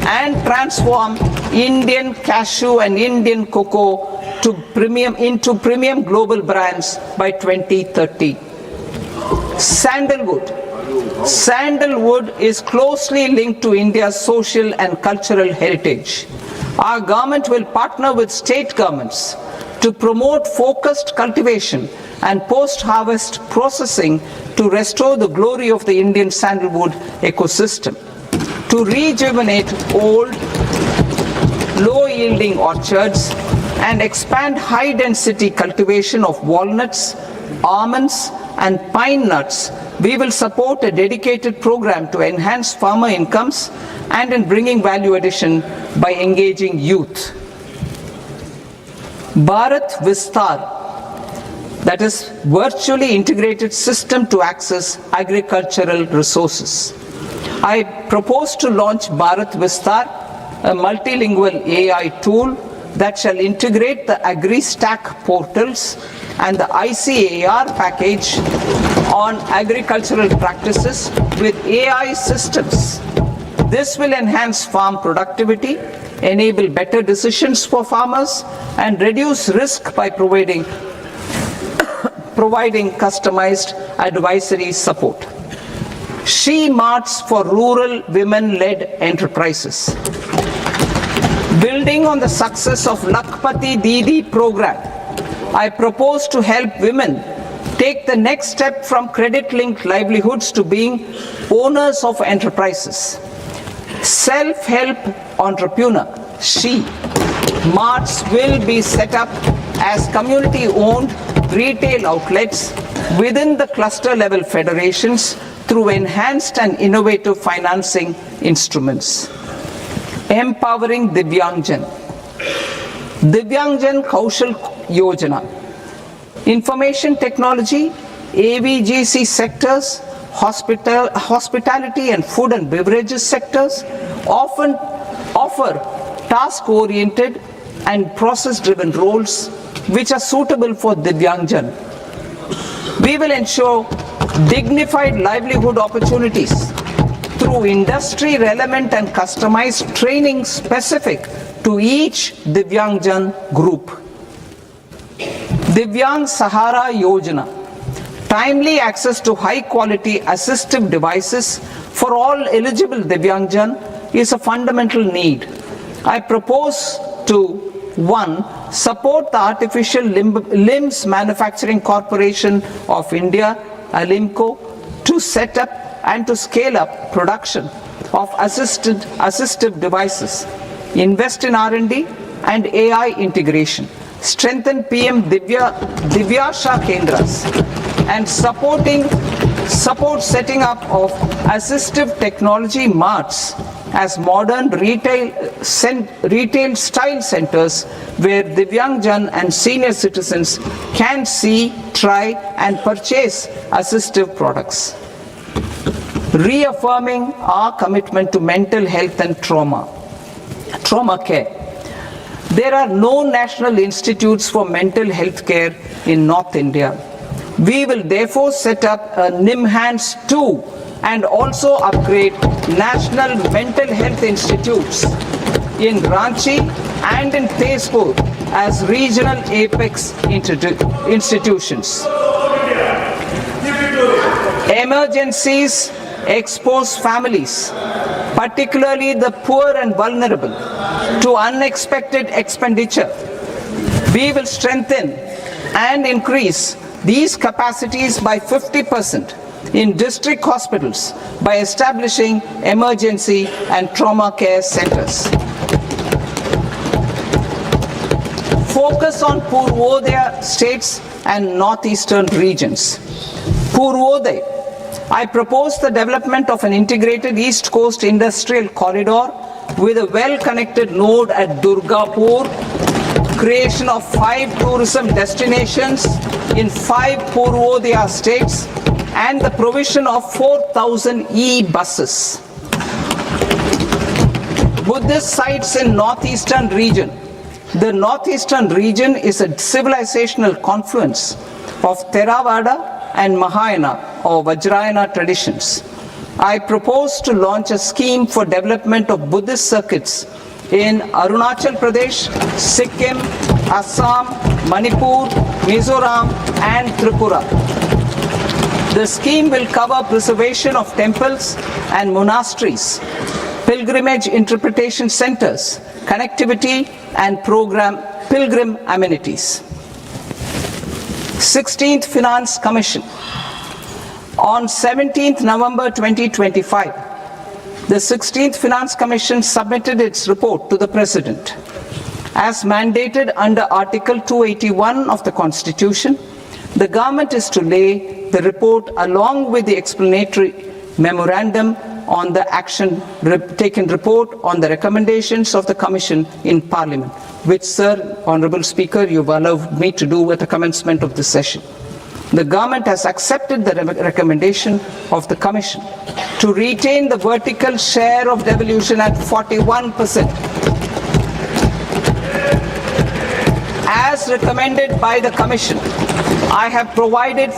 and transform Indian cashew and Indian cocoa into premium global brands by 2030. Sandalwood is closely linked to India's social and cultural heritage. Our government will partner with state governments to promote focused cultivation and post-harvest processing to restore the glory of the Indian sandalwood ecosystem, to rejuvenate old, low-yielding orchards and expand high-density cultivation of walnuts, almonds, and pine nuts. We will support a dedicated program to enhance farmer incomes and in bringing value addition by engaging youth. Bharat Vistar, that is virtually integrated system to access agricultural resources. I propose to launch Bharat Vistar, a multilingual AI tool that shall integrate the AgriStack portals and the ICAR package on agricultural practices with AI systems. This will enhance farm productivity, enable better decisions for farmers, and reduce risk by providing customized advisory support. She Marts for rural women-led enterprises. Building on the success of Lakhpati Didi program, I propose to help women take the next step from credit-linked livelihoods to being owners of enterprises. Self-help entrepreneur, She Marts will be set up as community-owned retail outlets within the cluster-level federations through enhanced and innovative financing instruments. Empowering Divyangjan. Divyangjan Kaushal Yojana. Information technology, AVGC sectors, hospitality and food and beverages sectors often offer task-oriented and process-driven roles which are suitable for Divyangjan. We will ensure dignified livelihood opportunities through industry-relevant and customized training specific to each Divyangjan group. Divyang Sahara Yojana. Timely access to high-quality assistive devices for all eligible Divyangjan is a fundamental need. I propose to 1. Support the Artificial Limbs Manufacturing Corporation of India, ALIMCO, to set up and to scale up production of assistive devices, invest in R&D and AI integration, strengthen PM Divyasha Kendras, and support setting up of assistive technology marts as modern retail style centers where Divyangjan and senior citizens can see, try and purchase assistive products. Reaffirming our commitment to mental health and trauma care. There are no national institutes for mental health care in North India. We will therefore set up a NIMHANS 2 and also upgrade national mental health institutes in Ranchi and in Tezpur as regional apex institutions. Emergencies expose families, particularly the poor and vulnerable, to unexpected expenditure. We will strengthen and increase these capacities by 50% in district hospitals by establishing emergency and trauma care centers. Focus on Purvodaya states and northeastern regions. Purvodaya, I propose the development of an integrated East Coast industrial corridor with a well-connected node at Durgapur, creation of 5 tourism destinations in 5 Purvodaya states, and the provision of 4,000 e-buses. Buddhist sites in northeastern region. The northeastern region is a civilizational confluence of Theravada and Mahayana or Vajrayana traditions. I propose to launch a scheme for development of Buddhist circuits in Arunachal Pradesh, Sikkim, Assam, Manipur, Mizoram, and Tripura. The scheme will cover preservation of temples and monasteries, pilgrimage interpretation centers, connectivity, and pilgrim amenities. 16th Finance Commission. On 17th November 2025, the 16th Finance Commission submitted its report to the President. As mandated under Article 281 of the Constitution, the government is to lay the report along with the explanatory memorandum on the action taken report on the recommendations of the Commission in Parliament, which, Sir, Honourable Speaker, you've allowed me to do at the commencement of this session. The government has accepted the recommendation of the Commission to retain the vertical share of devolution at 41%. As recommended by the Commission, I have provided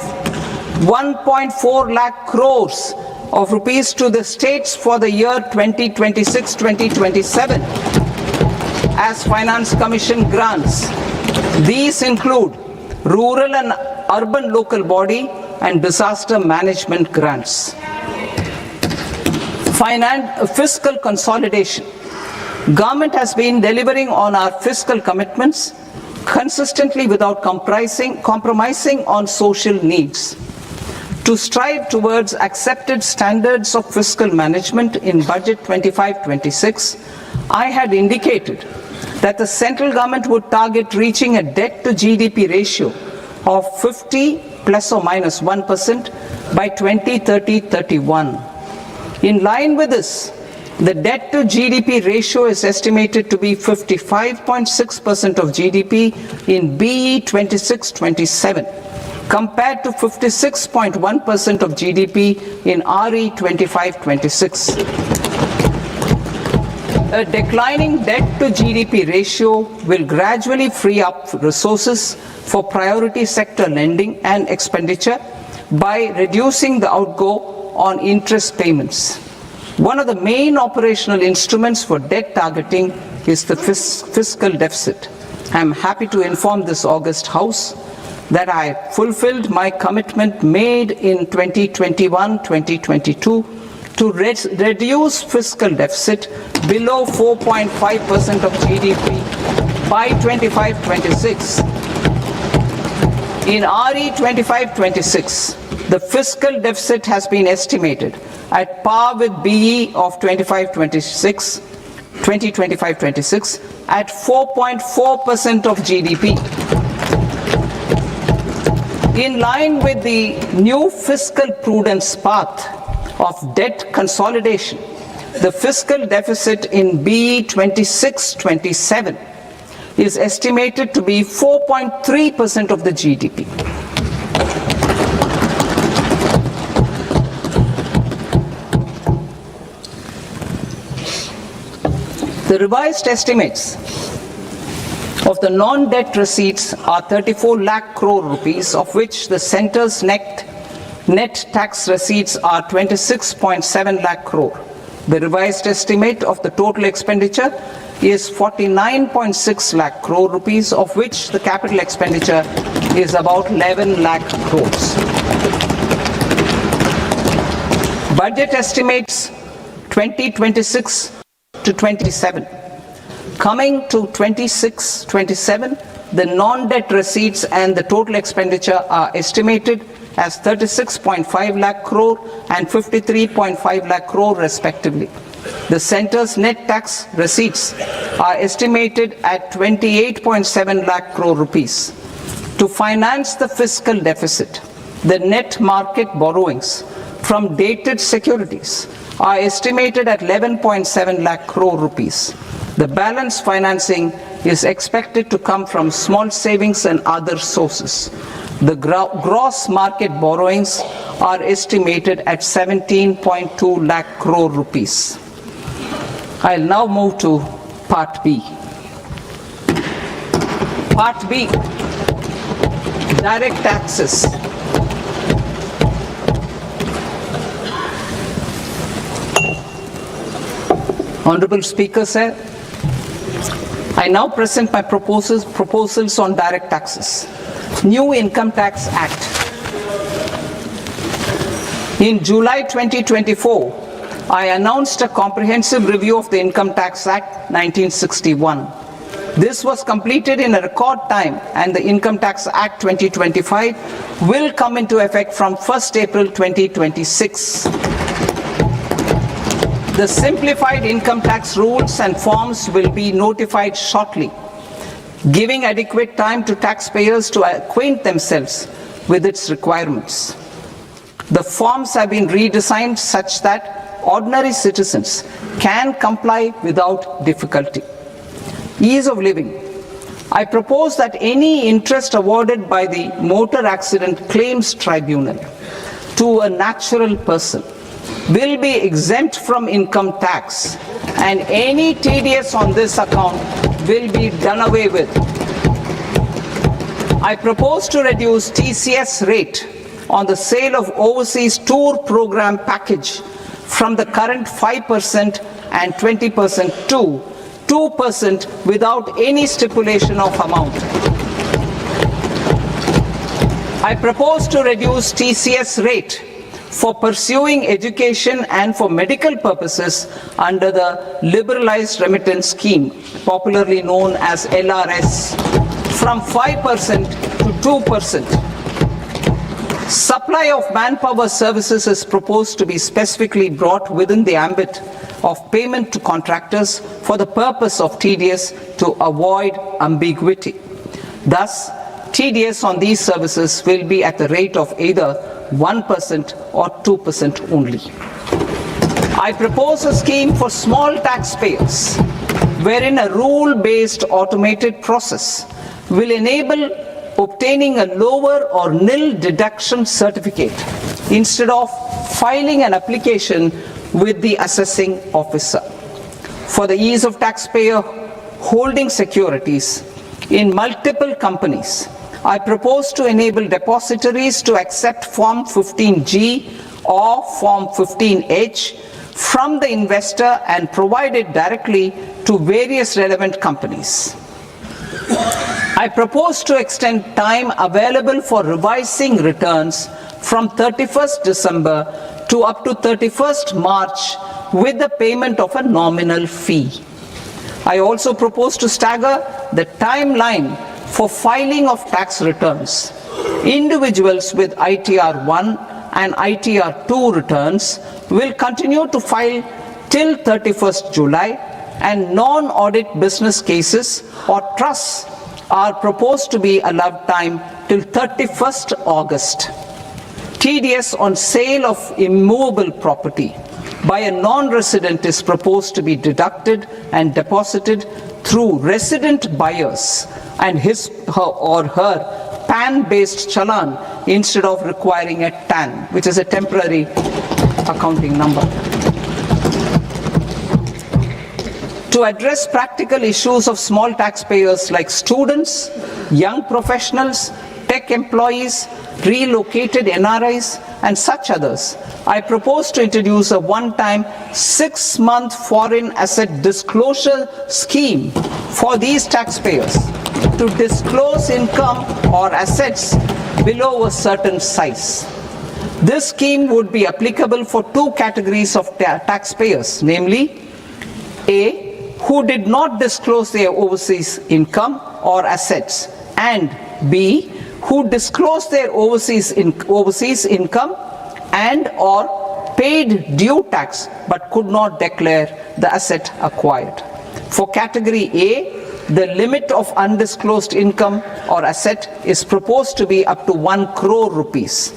1.4 lakh crores of rupees to the states for the year 2026-2027 as Finance Commission grants. These include rural and urban local body and disaster management grants. Fiscal consolidation. Government has been delivering on our fiscal commitments consistently without compromising on social needs. To strive towards accepted standards of fiscal management in Budget 25-26, I had indicated that the central government would target reaching a debt to GDP ratio of 50 plus or minus 1% by 2030-31. In line with this, the debt to GDP ratio is estimated to be 55.6% of GDP in BE 26-27. compared to 56.1% of GDP in RE 25-26. A declining debt to GDP ratio will gradually free up resources for priority sector lending and expenditure by reducing the outgo on interest payments. One of the main operational instruments for debt targeting is the fiscal deficit. I am happy to inform this august House that I fulfilled my commitment made in 2021-2022 to reduce fiscal deficit below 4.5% of GDP by 25-26. In RE 25-26, the fiscal deficit has been estimated at par with BE of 2025-26 at 4.4% of GDP. In line with the new fiscal prudence path of debt consolidation, the fiscal deficit in BE 26-27 is estimated to be 4.3% of the GDP. The revised estimates of the non-debt receipts are 34 lakh crore rupees, of which the centre's net tax receipts are 26.7 lakh crore. The revised estimate of the total expenditure is 49.6 lakh crore rupees, of which the capital expenditure is about 11 lakh crores. budget estimates 2026 to 27. Coming to 26-27, the non-debt receipts and the total expenditure are estimated as 36.5 lakh crore and 53.5 lakh crore respectively. The centre's net tax receipts are estimated at 28.7 lakh crore rupees. To finance the fiscal deficit, the net market borrowings from dated securities are estimated at 11.7 lakh crore rupees. The balance financing is expected to come from small savings and other sources. The gross market borrowings are estimated at 17.2 lakh crore rupees. I'll now move to Part B. Part B, direct taxes. Honorable Speaker, sir, I now present my proposals on direct taxes. New Income Tax Act. In July 2024, I announced a comprehensive review of the Income Tax Act 1961. This was completed in a record time, and the Income Tax Act 2025 will come into effect from 1st April 2026. The simplified income tax rules and forms will be notified shortly, giving adequate time to taxpayers to acquaint themselves with its requirements. The forms have been redesigned such that ordinary citizens can comply without difficulty. Ease of living. I propose that any interest awarded by the Motor Accident Claims Tribunal to a natural person will be exempt from income tax, and any TDS on this account will be done away with. I propose to reduce TCS rate on the sale of overseas tour program package from the current 5% and 20% to 2% without any stipulation of amount. I propose to reduce TCS rate for pursuing education and for medical purposes under the Liberalized Remittance Scheme, popularly known as LRS, from 5% to 2%. Supply of manpower services is proposed to be specifically brought within the ambit of payment to contractors for the purpose of TDS to avoid ambiguity. Thus, TDS on these services will be at the rate of either 1% or 2% only. I propose a scheme for small taxpayers wherein a rule-based automated process will enable obtaining a lower or nil deduction certificate instead of filing an application with the assessing officer. For the ease of taxpayer holding securities in multiple companies, I propose to enable depositories to accept Form 15G or Form 15H from the investor and provide it directly to various relevant companies. I propose to extend time available for revising returns from 31st December to up to 31st March with the payment of a nominal fee. I also propose to stagger the timeline for filing of tax returns. Individuals with ITR 1 and ITR 2 returns will continue to file till 31st July, and non-audit business cases or trusts are proposed to be allowed time till 31st August. TDS on sale of immovable property by a non-resident is proposed to be deducted and deposited through resident buyers and his or her PAN-based challan instead of requiring a TAN, which is a temporary accounting number. To address practical issues of small taxpayers like students, young professionals, tech employees, relocated NRIs, and such others, I propose to introduce a one-time 6-month foreign asset disclosure scheme for these taxpayers to disclose income or assets below a certain size. This scheme would be applicable for two categories of taxpayers, namely A, who did not disclose their overseas income or assets, and B, who disclosed their overseas income and or paid due tax but could not declare the asset acquired. For category A, the limit of undisclosed income or asset is proposed to be up to 1 crore rupees.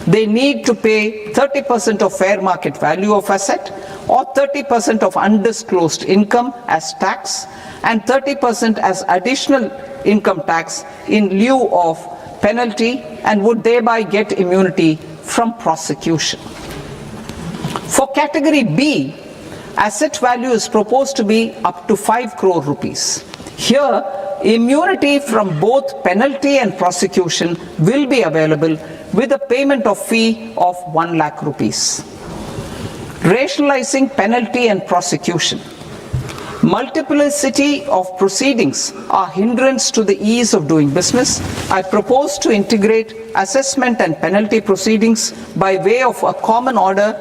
They need to pay 30% of fair market value of asset or 30% of undisclosed income as tax and 30% as additional income tax in lieu of penalty and would thereby get immunity from prosecution. For category B, asset value is proposed to be up to 5 crore rupees. Here, immunity from both penalty and prosecution will be available with a payment of fee of 1 lakh rupees. Rationalizing penalty and prosecution. Multiplicity of proceedings are hindrance to the ease of doing business. I propose to integrate assessment and penalty proceedings by way of a common order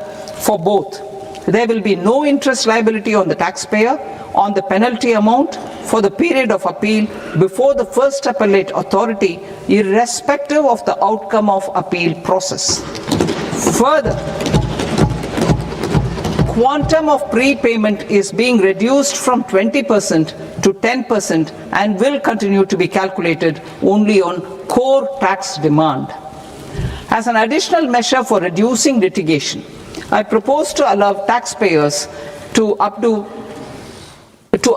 for both. There will be no interest liability on the taxpayer on the penalty amount for the period of appeal before the first appellate authority, irrespective of the outcome of appeal process. Further, quantum of prepayment is being reduced from 20% to 10% and will continue to be calculated only on core tax demand. As an additional measure for reducing litigation, I propose to allow taxpayers to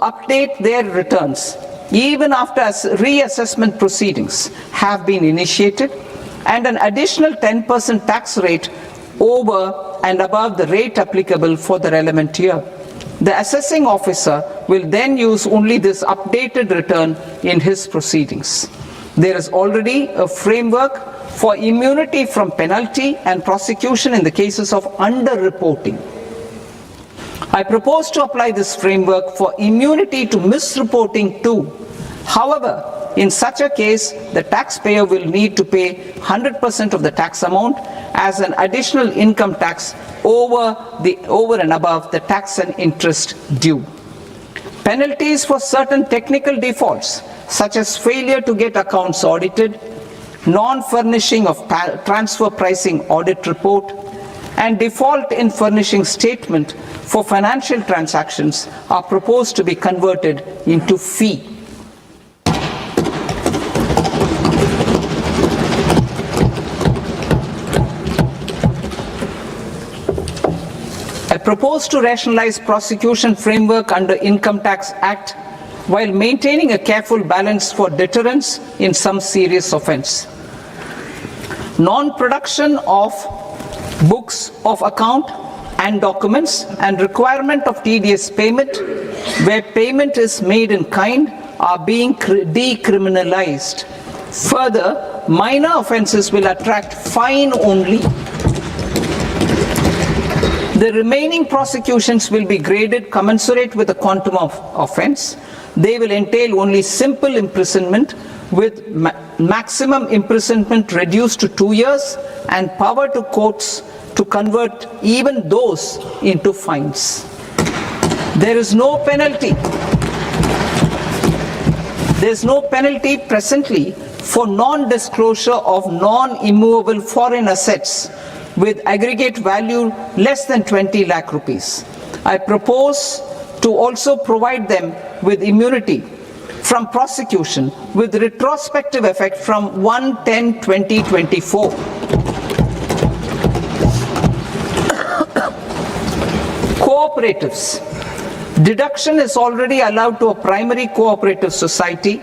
update their returns even after reassessment proceedings have been initiated, and an additional 10% tax rate over and above the rate applicable for the relevant year. The assessing officer will then use only this updated return in his proceedings. There is already a framework for immunity from penalty and prosecution in the cases of underreporting. I propose to apply this framework for immunity to misreporting too. However, in such a case, the taxpayer will need to pay 100% of the tax amount as an additional income tax over and above the tax and interest due. Penalties for certain technical defaults, such as failure to get accounts audited, non-furnishing of transfer pricing audit report, and default in furnishing statement for financial transactions are proposed to be converted into fee. I propose to rationalize prosecution framework under Income Tax Act while maintaining a careful balance for deterrence in some serious offence. Non-production of books of account and documents and requirement of TDS payment where payment is made in kind are being decriminalized. Further, minor offences will attract fine only. The remaining prosecutions will be graded commensurate with the quantum of offence. They will entail only simple imprisonment with maximum imprisonment reduced to 2 years and power to courts to convert even those into fines. There is no penalty. There is no penalty presently for non-disclosure of non-immovable foreign assets with aggregate value less than 20 lakh rupees. I propose to also provide them with immunity from prosecution with retrospective effect from 1/10/2024. Cooperatives. Deduction is already allowed to a primary cooperative society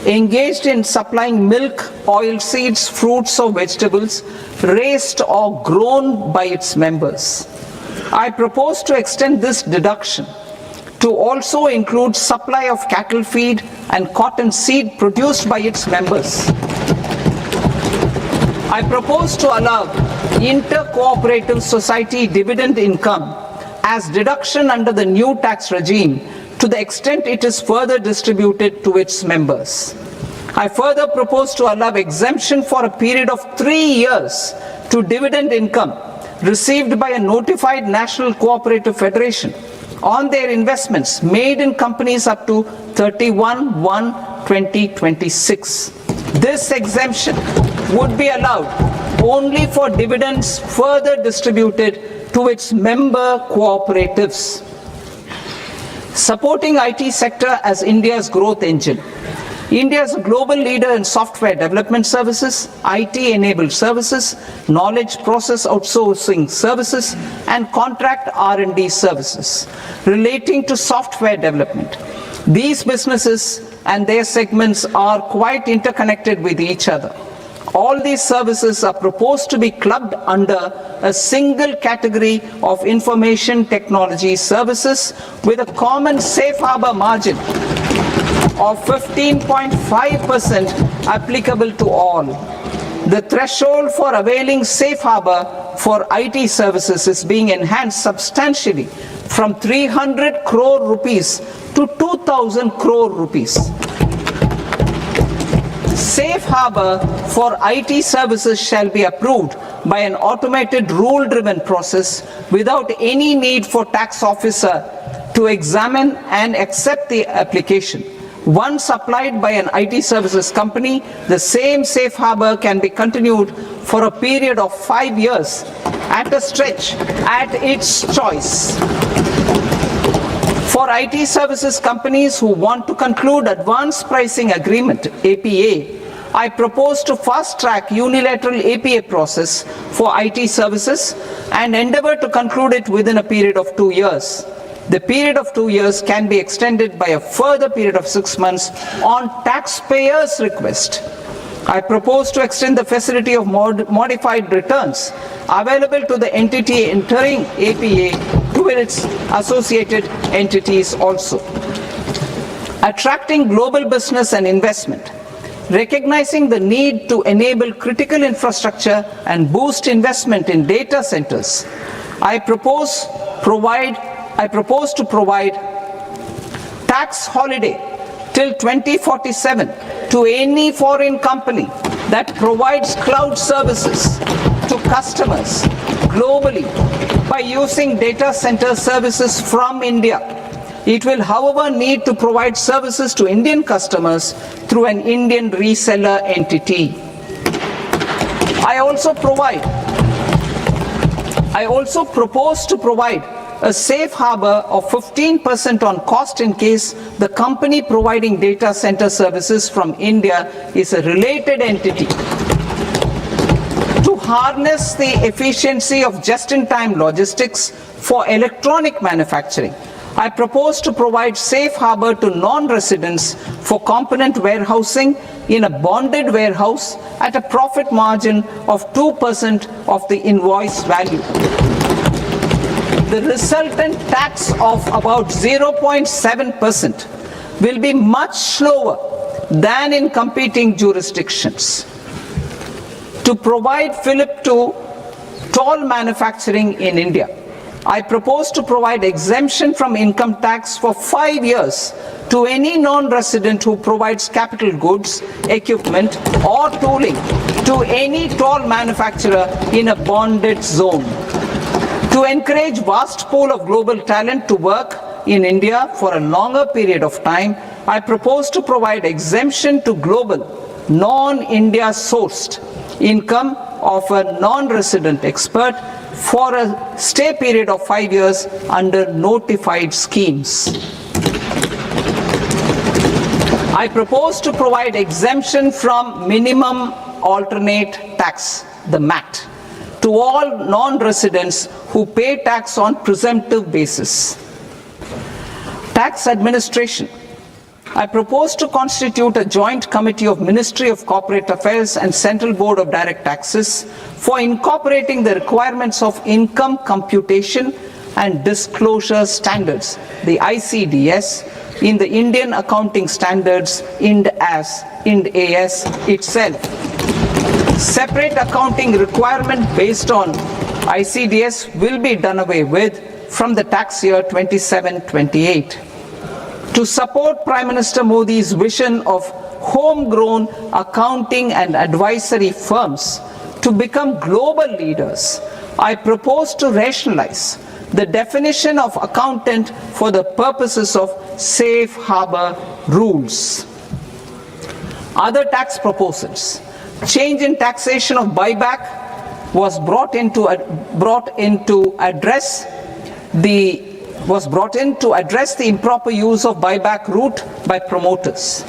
engaged in supplying milk, oil seeds, fruits or vegetables raised or grown by its members. I propose to extend this deduction to also include supply of cattle feed and cotton seed produced by its members. I propose to allow inter-cooperative society dividend income as deduction under the new tax regime to the extent it is further distributed to its members. I further propose to allow exemption for a period of 3 years to dividend income received by a notified national cooperative federation on their investments made in companies up to 31/1/2026. This exemption would be allowed only for dividends further distributed to its member cooperatives. Supporting IT sector as India's growth engine. India is a global leader in software development services, IT-enabled services, knowledge process outsourcing services, and contract R&D services relating to software development. These businesses and their segments are quite interconnected with each other. All these services are proposed to be clubbed under a single category of information technology services with a common safe harbor margin of 15.5% applicable to all. The threshold for availing safe harbor for IT services is being enhanced substantially from 300 crore rupees to 2,000 crore rupees. Safe harbor for IT services shall be approved by an automated rule-driven process without any need for tax officer to examine and accept the application. Once applied by an IT services company, the same safe harbor can be continued for a period of 5 years at a stretch at its choice. For IT services companies who want to conclude advanced pricing agreement, APA, I propose to fast-track unilateral APA process for IT services and endeavor to conclude it within a period of 2 years. The period of 2 years can be extended by a further period of 6 months on taxpayers' request. I propose to extend the facility of modified returns available to the entity entering APA to its associated entities also. Attracting global business and investment. Recognizing the need to enable critical infrastructure and boost investment in data centers, I propose to provide tax holiday till 2047 to any foreign company that provides cloud services to customers globally by using data center services from India. It will, however, need to provide services to Indian customers through an Indian reseller entity. I also propose to provide a safe harbor of 15% on cost in case the company providing data center services from India is a related entity. To harness the efficiency of just-in-time logistics for electronic manufacturing, I propose to provide safe harbor to non-residents for component warehousing in a bonded warehouse at a profit margin of 2% of the invoice value. The resultant tax of about 0.7% will be much lower than in competing jurisdictions. To provide fillip to toll manufacturing in India, I propose to provide exemption from income tax for 5 years to any non-resident who provides capital goods, equipment, or tooling to any toll manufacturer in a bonded zone. To encourage vast pool of global talent to work in India for a longer period of time, I propose to provide exemption to global, non-India sourced income of a non-resident expert for a stay period of 5 years under notified schemes. I propose to provide exemption from minimum alternate tax, the MAT, to all non-residents who pay tax on presumptive basis. Tax administration. I propose to constitute a joint committee of Ministry of Corporate Affairs and Central Board of Direct Taxes for incorporating the requirements of income computation and disclosure standards, the ICDS, in the Indian Accounting Standards Ind AS itself. Separate accounting requirement based on ICDS will be done away with from the tax year 27-28. To support Prime Minister Modi's vision of homegrown accounting and advisory firms to become global leaders, I propose to rationalize the definition of accountant for the purposes of safe harbor rules. Other tax proposals. Change in taxation of buyback was brought in to address the improper use of buyback route by promoters.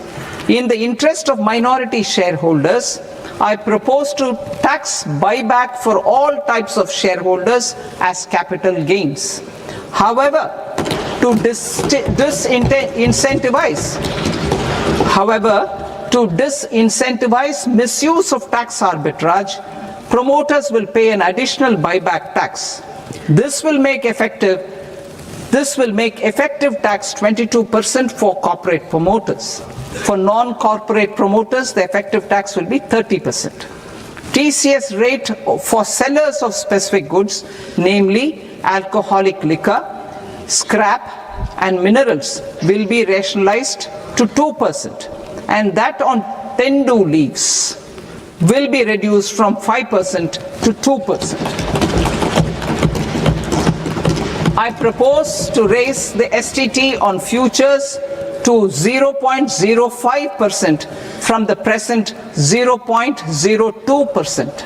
In the interest of minority shareholders, I propose to tax buyback for all types of shareholders as capital gains. However, to disincentivize misuse of tax arbitrage, promoters will pay an additional buyback tax. This will make effective tax 22% for corporate promoters. For non-corporate promoters, the effective tax will be 30%. TCS rate for sellers of specific goods, namely alcoholic liquor, scrap and minerals, will be rationalized to 2%, and that on tendu leaves will be reduced from 5% to 2%. I propose to raise the STT on futures to 0.05% from the present 0.02%.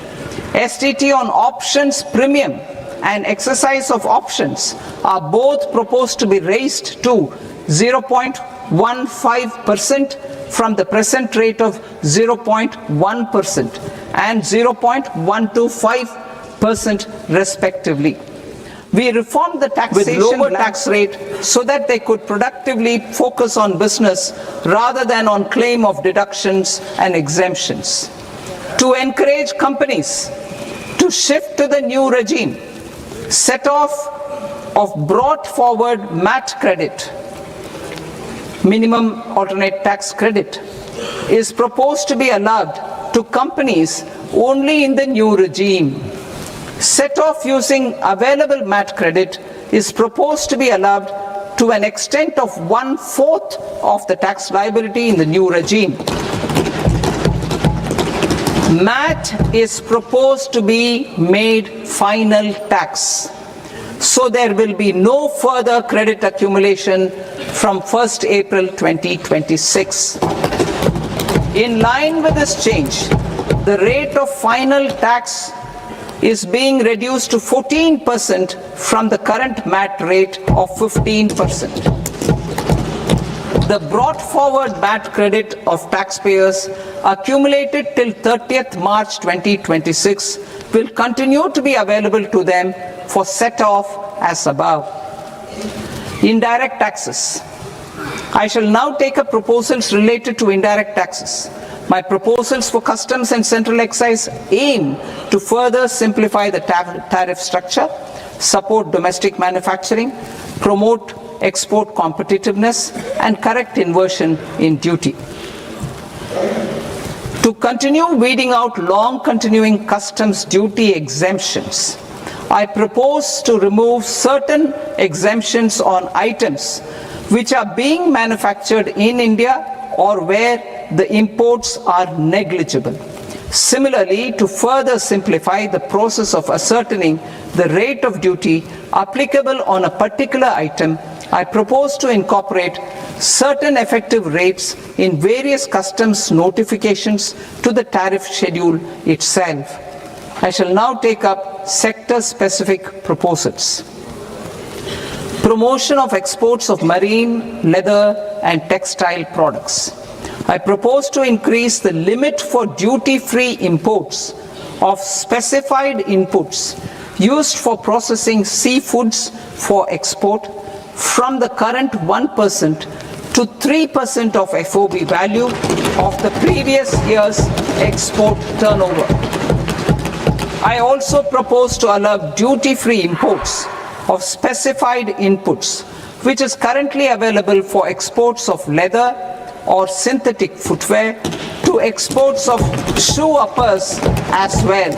STT on options premium and exercise of options are both proposed to be raised to 0.15% from the present rate of 0.1% and 0.125% respectively. We reformed the taxation with lower tax rate so that they could productively focus on business rather than on claim of deductions and exemptions. To encourage companies to shift to the new regime, set off of brought forward MAT credit, minimum alternate tax credit, is proposed to be allowed to companies only in the new regime. Set off using available MAT credit is proposed to be allowed to an extent of 1/4 of the tax liability in the new regime. MAT is proposed to be made final tax, so there will be no further credit accumulation from 1st April 2026. In line with this change, the rate of final tax is being reduced to 14% from the current MAT rate of 15%. The brought forward MAT credit of taxpayers accumulated till 30th March 2026 will continue to be available to them for set off as above. Indirect taxes. I shall now take up proposals related to indirect taxes. My proposals for customs and central excise aim to further simplify the tariff structure, support domestic manufacturing, promote export competitiveness, and correct inversion in duty. To continue weeding out long continuing customs duty exemptions, I propose to remove certain exemptions on items which are being manufactured in India or where the imports are negligible. Similarly, to further simplify the process of ascertaining the rate of duty applicable on a particular item, I propose to incorporate certain effective rates in various customs notifications to the tariff schedule itself. I shall now take up sector-specific proposals. Promotion of exports of marine, leather, and textile products. I propose to increase the limit for duty-free imports of specified inputs used for processing seafoods for export from the current 1% to 3% of FOB value of the previous year's export turnover. I also propose to allow duty-free imports of specified inputs, which is currently available for exports of leather or synthetic footwear, to exports of shoe uppers as well.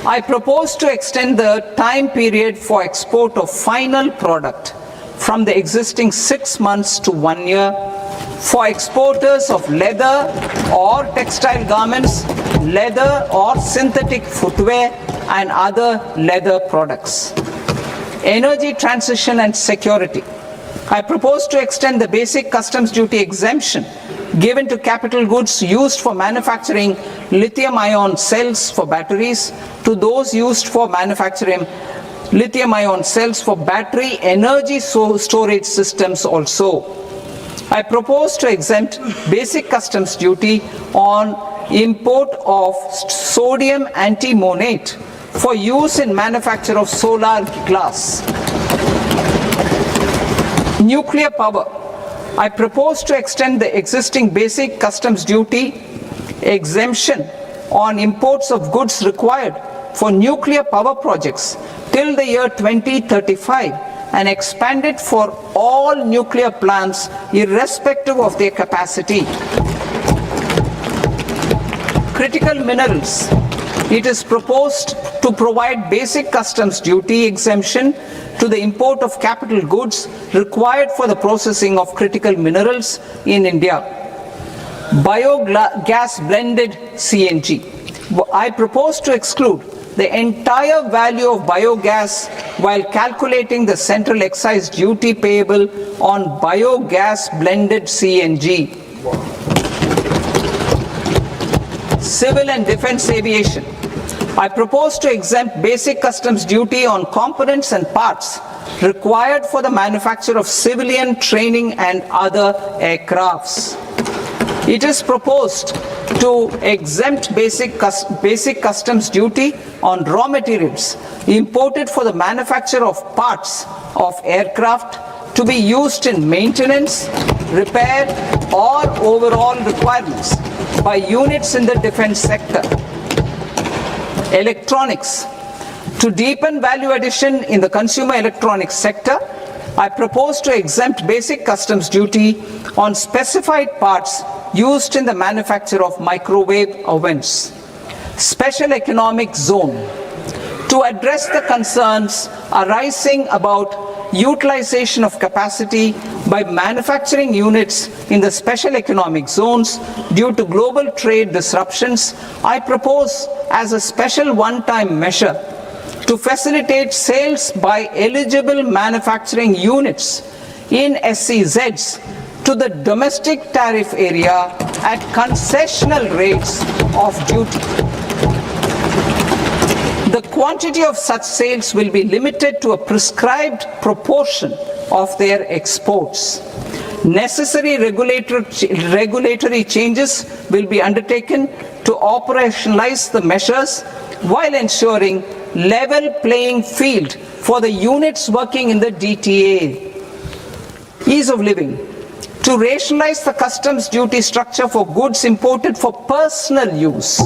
I propose to extend the time period for export of final product from the existing 6 months to 1 year for exporters of leather or textile garments, leather or synthetic footwear and other leather products. Energy transition and security. I propose to extend the basic customs duty exemption given to capital goods used for manufacturing lithium-ion cells for batteries to those used for manufacturing lithium-ion cells for battery energy storage systems also. I propose to exempt basic customs duty on import of sodium antimonate for use in manufacture of solar glass. Nuclear power. I propose to extend the existing basic customs duty exemption on imports of goods required for nuclear power projects till the year 2035 and expand it for all nuclear plants irrespective of their capacity. Critical minerals. It is proposed to provide basic customs duty exemption to the import of capital goods required for the processing of critical minerals in India. Biogas blended CNG. I propose to exclude the entire value of biogas while calculating the central excise duty payable on biogas blended CNG. Civil and defense aviation. I propose to exempt basic customs duty on components and parts required for the manufacture of civilian training and other aircrafts. It is proposed to exempt basic customs duty on raw materials imported for the manufacture of parts of aircraft to be used in maintenance, repair, or overall requirements by units in the defense sector. Electronics. To deepen value addition in the consumer electronics sector, I propose to exempt basic customs duty on specified parts used in the manufacture of microwave ovens. Special economic zone. To address the concerns arising about utilization of capacity by manufacturing units in the special economic zones due to global trade disruptions, I propose as a special one-time measure to facilitate sales by eligible manufacturing units in SEZs to the domestic tariff area at concessional rates of duty. The quantity of such sales will be limited to a prescribed proportion of their exports. Necessary regulatory changes will be undertaken to operationalize the measures while ensuring level playing field for the units working in the DTA. Ease of living. To rationalize the customs duty structure for goods imported for personal use,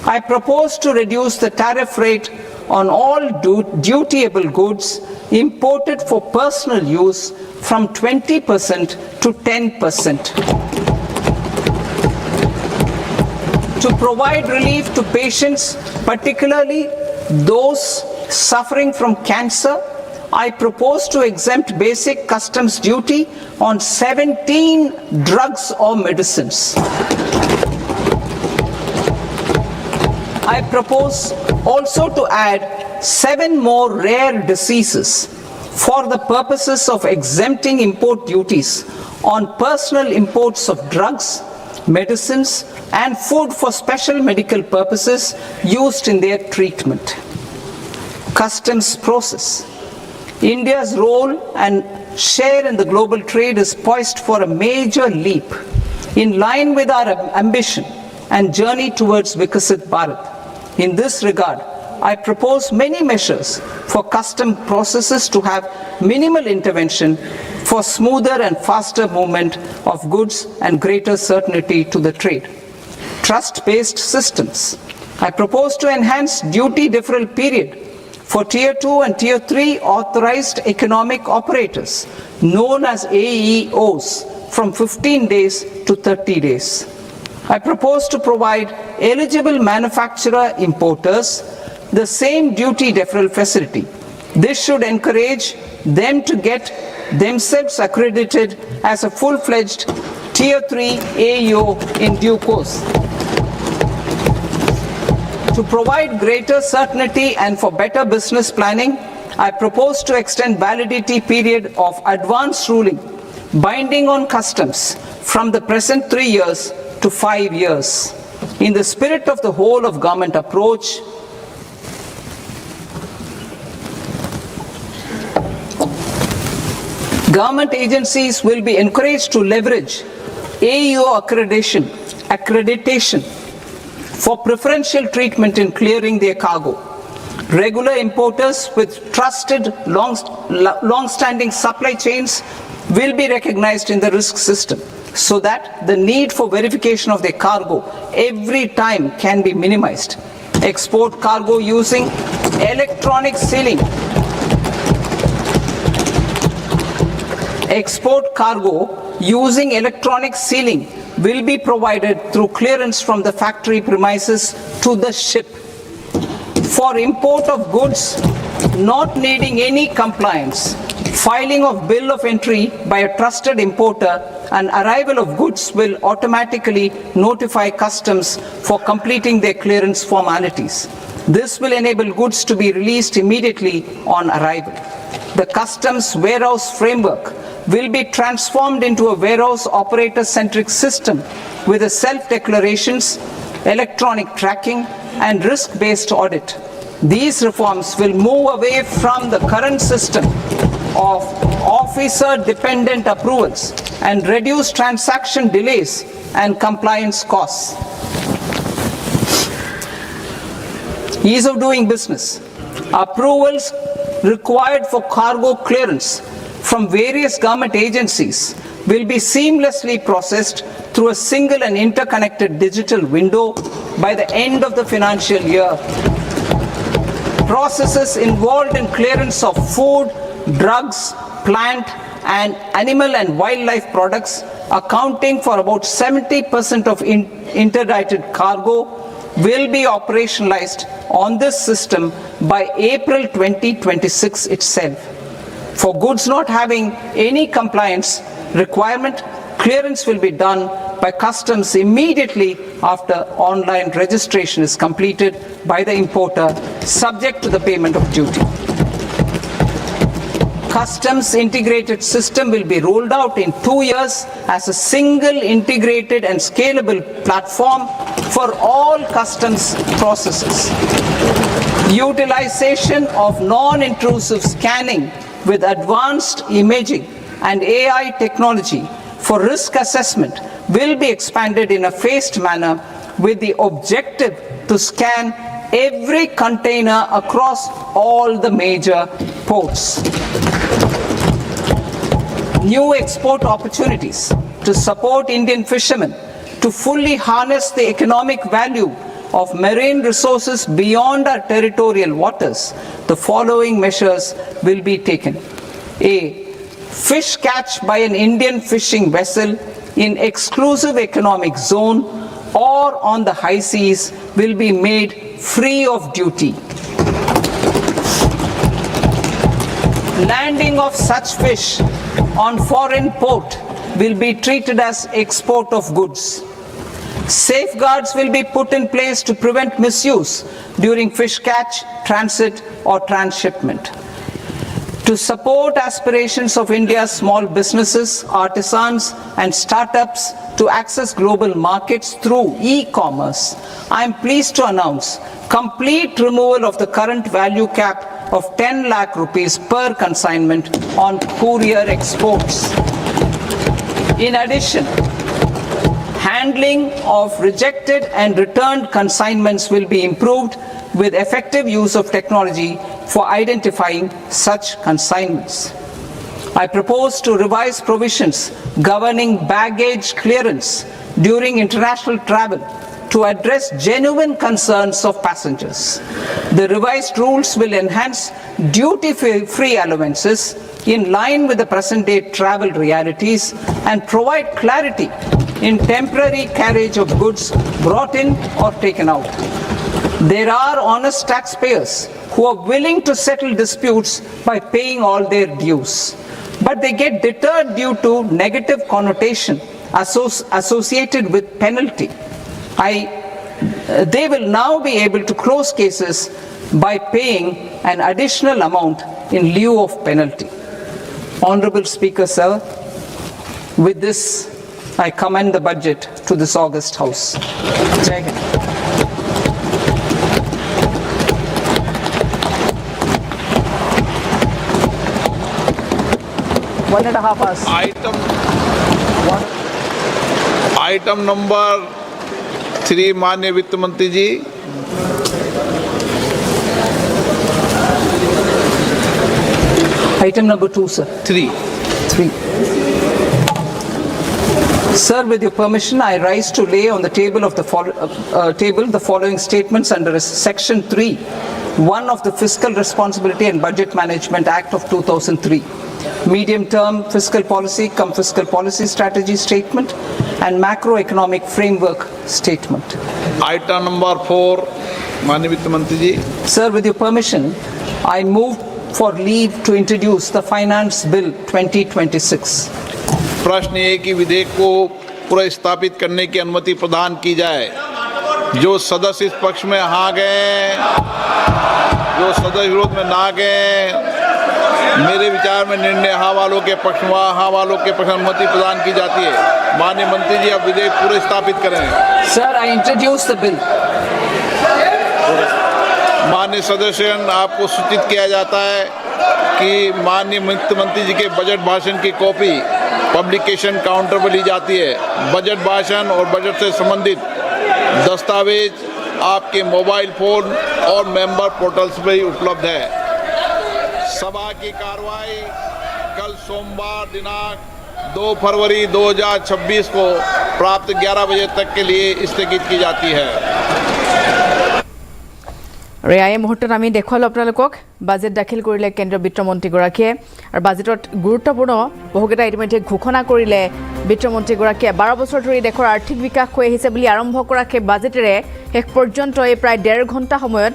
I propose to reduce the tariff rate on all dutiable goods imported for personal use from 20% to 10%. To provide relief to patients, particularly those suffering from cancer, I propose to exempt basic customs duty on 17 drugs or medicines. I propose also to add 7 more rare diseases for the purposes of exempting import duties on personal imports of drugs, medicines, and food for special medical purposes used in their treatment. Customs process. India's role and share in the global trade is poised for a major leap in line with our ambition and journey towards Vikasit Bharat. In this regard, I propose many measures for custom processes to have minimal intervention for smoother and faster movement of goods and greater certainty to the trade. Trust-based systems. I propose to enhance duty deferral period for Tier 2 and Tier 3 authorized economic operators, known as AEOs, from 15 days to 30 days. I propose to provide eligible manufacturer importers the same duty deferral facility. This should encourage them to get themselves accredited as a full-fledged Tier 3 AO in due course. To provide greater certainty and for better business planning, I propose to extend validity period of advance ruling binding on customs from the present 3 years to 5 years. In the spirit of the whole of government approach, government agencies will be encouraged to leverage AEO accreditation for preferential treatment in clearing their cargo. Regular importers with trusted long-standing supply chains will be recognized in the risk system so that the need for verification of their cargo every time can be minimized. Export cargo using electronic sealing. Export cargo using electronic sealing will be provided through clearance from the factory premises to the ship. For import of goods not needing any compliance, filing of bill of entry by a trusted importer and arrival of goods will automatically notify customs for completing their clearance formalities. This will enable goods to be released immediately on arrival. The customs warehouse framework will be transformed into a warehouse operator-centric system with a self-declarations, electronic tracking, and risk-based audit. These reforms will move away from the current system of officer-dependent approvals and reduce transaction delays and compliance costs. Ease of doing business. Approvals required for cargo clearance from various government agencies will be seamlessly processed through a single and interconnected digital window by the end of the financial year. Processes involved in clearance of food, drugs, plant and animal and wildlife products accounting for about 70% of interdicted cargo will be operationalized on this system by April 2026 itself. For goods not having any compliance requirement, clearance will be done by customs immediately after online registration is completed by the importer, subject to the payment of duty. Customs integrated system will be rolled out in 2 years as a single integrated and scalable platform for all customs processes. Utilization of non-intrusive scanning with advanced imaging and AI technology for risk assessment will be expanded in a phased manner with the objective to scan every container across all the major ports. New export opportunities to support Indian fishermen to fully harness the economic value of marine resources beyond our territorial waters. The following measures will be taken. A. Fish catch by an Indian fishing vessel in exclusive economic zone or on the high seas will be made free of duty. Landing of such fish on foreign port will be treated as export of goods. Safeguards will be put in place to prevent misuse during fish catch, transit or transshipment. To support aspirations of India's small businesses, artisans and startups to access global markets through e-commerce, I am pleased to announce complete removal of the current value cap of 10 lakh rupees per consignment on courier exports. In addition, handling of rejected and returned consignments will be improved with effective use of technology for identifying such consignments. I propose to revise provisions governing baggage clearance during international travel to address genuine concerns of passengers. The revised rules will enhance duty-free allowances in line with the present-day travel realities and provide clarity in temporary carriage of goods brought in or taken out. There are honest taxpayers who are willing to settle disputes by paying all their dues, but they get deterred due to negative connotation associated with penalty. They will now be able to close cases by paying an additional amount in lieu of penalty. Honorable Speaker, sir, with this, I commend the budget to this august House. Jai Hind. One and a half hours. Item number 3 माननीय वित्त मंत्री जी। Item number 2, sir. 3 Sir, with your permission, I rise to lay on the table of the following statements under Section 3, 1 of the Fiscal Responsibility and Budget Management Act of 2003, medium-term fiscal policy cum fiscal policy strategy statement, and macroeconomic framework statement. Item number 4 माननीय वित्त मंत्री जी। Sir, with your permission, I move for leave to introduce the Finance Bill 2026. प्रश्न ये कि विधेयक को पुनर्स्थापित करने की अनुमति प्रदान की जाए। जो सदस्य इस पक्ष में हाँ गए, जो सदस्य विरोध में ना गए, मेरे विचार में निर्णय हाँ वालों के पक्ष में हाँ वालों के पक्ष में अनुमति प्रदान की जाती है। माननीय मंत्री जी, अब विधेयक पुनर्स्थापित करें। Sir, I introduce the bill. माननीय सदस्यगण, आपको सूचित किया जाता है कि माननीय वित्त मंत्री जी के बजट भाषण की कॉपी पब्लिकेशन काउंटर पर ली जाती है। बजट भाषण और बजट से संबंधित दस्तावेज आपके मोबाइल फोन और मेंबर पोर्टल्स पर ही उपलब्ध है। सभा की कार्रवाई कल सोमवार दिनांक 2 फरवरी 2026 को प्राप्त 11 बजे तक के लिए स्थगित की जाती है। এই মুহূৰ্তত আমি দেখুৱালো আপোনালোকক বাজেট দাখিল কৰিলে কেন্দ্ৰীয় বিত্তমন্ত্ৰীগৰাকীয়ে আৰু বাজেটত গুৰুত্বপূৰ্ণ বহুকেইটা ইতিমধ্যে ঘোষণা কৰিলে বিত্তমন্ত্ৰীগৰাকীয়ে। 12 বছৰ ধৰি দেশৰ আৰ্থিক বিকাশ হৈ আহিছে বুলি আৰম্ভ কৰা সেই বাজেটেৰে শেষ পৰ্যন্ত এই প্ৰায় 1.5 ঘণ্টা সময়ত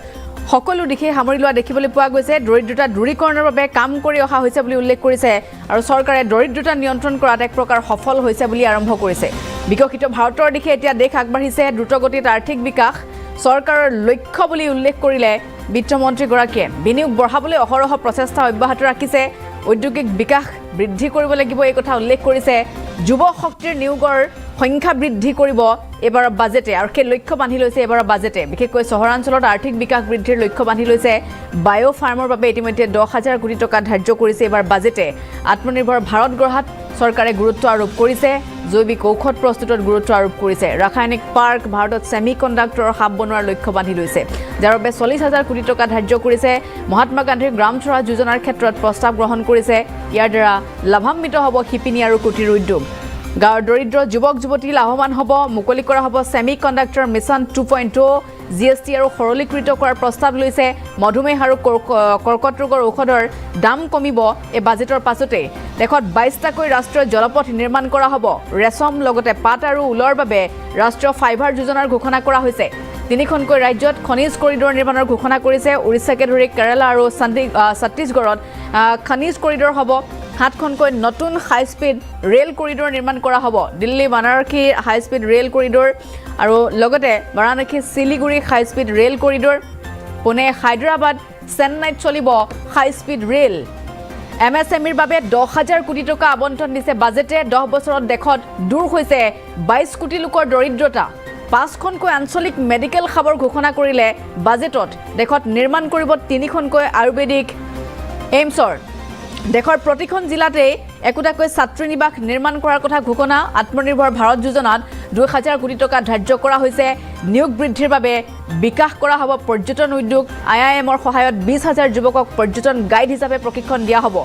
সকলো দিশে সামৰি লোৱা দেখিবলৈ পোৱা গৈছে। দৰিদ্ৰতা দূৰীকৰণৰ বাবে কাম কৰি অহা হৈছে বুলি উল্লেখ কৰিছে আৰু চৰকাৰে দৰিদ্ৰতা নিয়ন্ত্ৰণ কৰাত এক প্ৰকাৰ সফল হৈছে বুলি আৰম্ভ কৰিছে। বিকশিত ভাৰতৰ দিশে এতিয়া দেশ আগবাঢ়িছে, দ্ৰুতগতিত আৰ্থিক বিকাশ চৰকাৰৰ লক্ষ্য বুলি উল্লেখ কৰিলে বিত্তমন্ত্ৰীগৰাকীয়ে। বিনিয়োগ বঢ়াবলৈ অহৰহ প্ৰচেষ্টা অব্যাহত ৰাখিছে, ঔদ্যোগিক বিকাশ বৃদ্ধি কৰিব লাগিব এই কথা উল্লেখ কৰিছে। যুৱ শক্তিৰ নিয়োগৰ সংখ্যা বৃদ্ধি কৰিব এবাৰৰ বাজেটে আৰু সেই লক্ষ্য বান্ধি লৈছে এবাৰৰ বাজেটে। বিশেষকৈ চহৰাঞ্চলত আৰ্থিক বিকাশ বৃদ্ধিৰ লক্ষ্য বান্ধি লৈছে। বায়ো ফাৰ্মৰ বাবে ইতিমধ্যে 10,000 কোটি টকা ধাৰ্য কৰিছে এবাৰ বাজেটে। আত্মনিৰ্ভৰ ভাৰত গঢ়াত চৰকাৰে গুৰুত্ব আৰোপ কৰিছে, জৈৱিক ঔষধ প্ৰস্তুতত গুৰুত্ব আৰোপ কৰিছে। ৰাসায়নিক পাৰ্ক ভাৰতত ছেমি কণ্ডাক্টৰৰ হাব বনোৱাৰ লক্ষ্য বান্ধি লৈছে, যাৰ বাবে 40,000 কোটি টকা ধাৰ্য কৰিছে। মহাত্মা গান্ধীৰ গ্ৰাম স্বৰাজ যোজনাৰ ক্ষেত্ৰত প্ৰস্তাৱ গ্ৰহণ কৰিছে। ইয়াৰ দ্বাৰা লাভান্বিত হ'ব শিপিনী আৰু কুটিৰ উদ্যোগ। গাঁৱৰ দৰিদ্ৰ যুৱক যুৱতী লাভৱান হ'ব। মুকলি কৰা হ'ব ছেমি কণ্ডাক্টৰ মিছন 2.0। GST আৰু সৰলীকৃত কৰাৰ প্ৰস্তাৱ লৈছে। মধুমেহ আৰু কৰ্কট ৰোগৰ ঔষধৰ দাম কমিব এই বাজেটৰ পাছতে। দেশত 22টাকৈ ৰাষ্ট্ৰীয় জলপথ নিৰ্মাণ কৰা হ'ব। ৰেচম লগতে পাট আৰু ঊলৰ বাবে ৰাষ্ট্ৰীয় ফাইবাৰ যোজনাৰ ঘোষণা কৰা হৈছে। 3খনকৈ ৰাজ্যত খনিজ কৰিডৰ নিৰ্মাণৰ ঘোষণা কৰিছে। উৰিষ্যাকে ধৰি কেৰালা আৰু ছত্তীশগড়ত খনিজ কৰিডৰ হ'ব। 7খনকৈ নতুন হাই স্পীড ৰেল কৰিডৰ নিৰ্মাণ কৰা হ'ব। Delhi Varanasi high speed rail corridor আৰু লগতে Varanasi Siliguri high speed rail corridor. Pune Hyderabad চেন্নাইত চলিব হাই স্পীড ৰেল। MSMEৰ বাবে 10,000 কোটি টকা আবণ্টন দিছে বাজেটে। 10 বছৰত দেশত দূৰ হৈছে 22 কোটি লোকৰ দৰিদ্ৰতা। 5খনকৈ আঞ্চলিক মেডিকেল হাবৰ ঘোষণা কৰিলে বাজেটত। দেশত নিৰ্মাণ কৰিব 3খনকৈ আয়ুৰ্বেদিক এইমছৰ। দেশৰ প্ৰতিখন জিলাতে একোটাকৈ ছাত্ৰী নিবাস নিৰ্মাণ কৰাৰ কথা ঘোষণা। আত্মনিৰ্ভৰ ভাৰত যোজনাত 2,000 কোটি টকা ধাৰ্য কৰা হৈছে। নিয়োগ বৃদ্ধিৰ বাবে বিকাশ কৰা হ'ব পৰ্যটন উদ্যোগ। IIMৰ সহায়ত 20,000 যুৱকক পৰ্যটন গাইড হিচাপে প্ৰশিক্ষণ দিয়া হ'ব,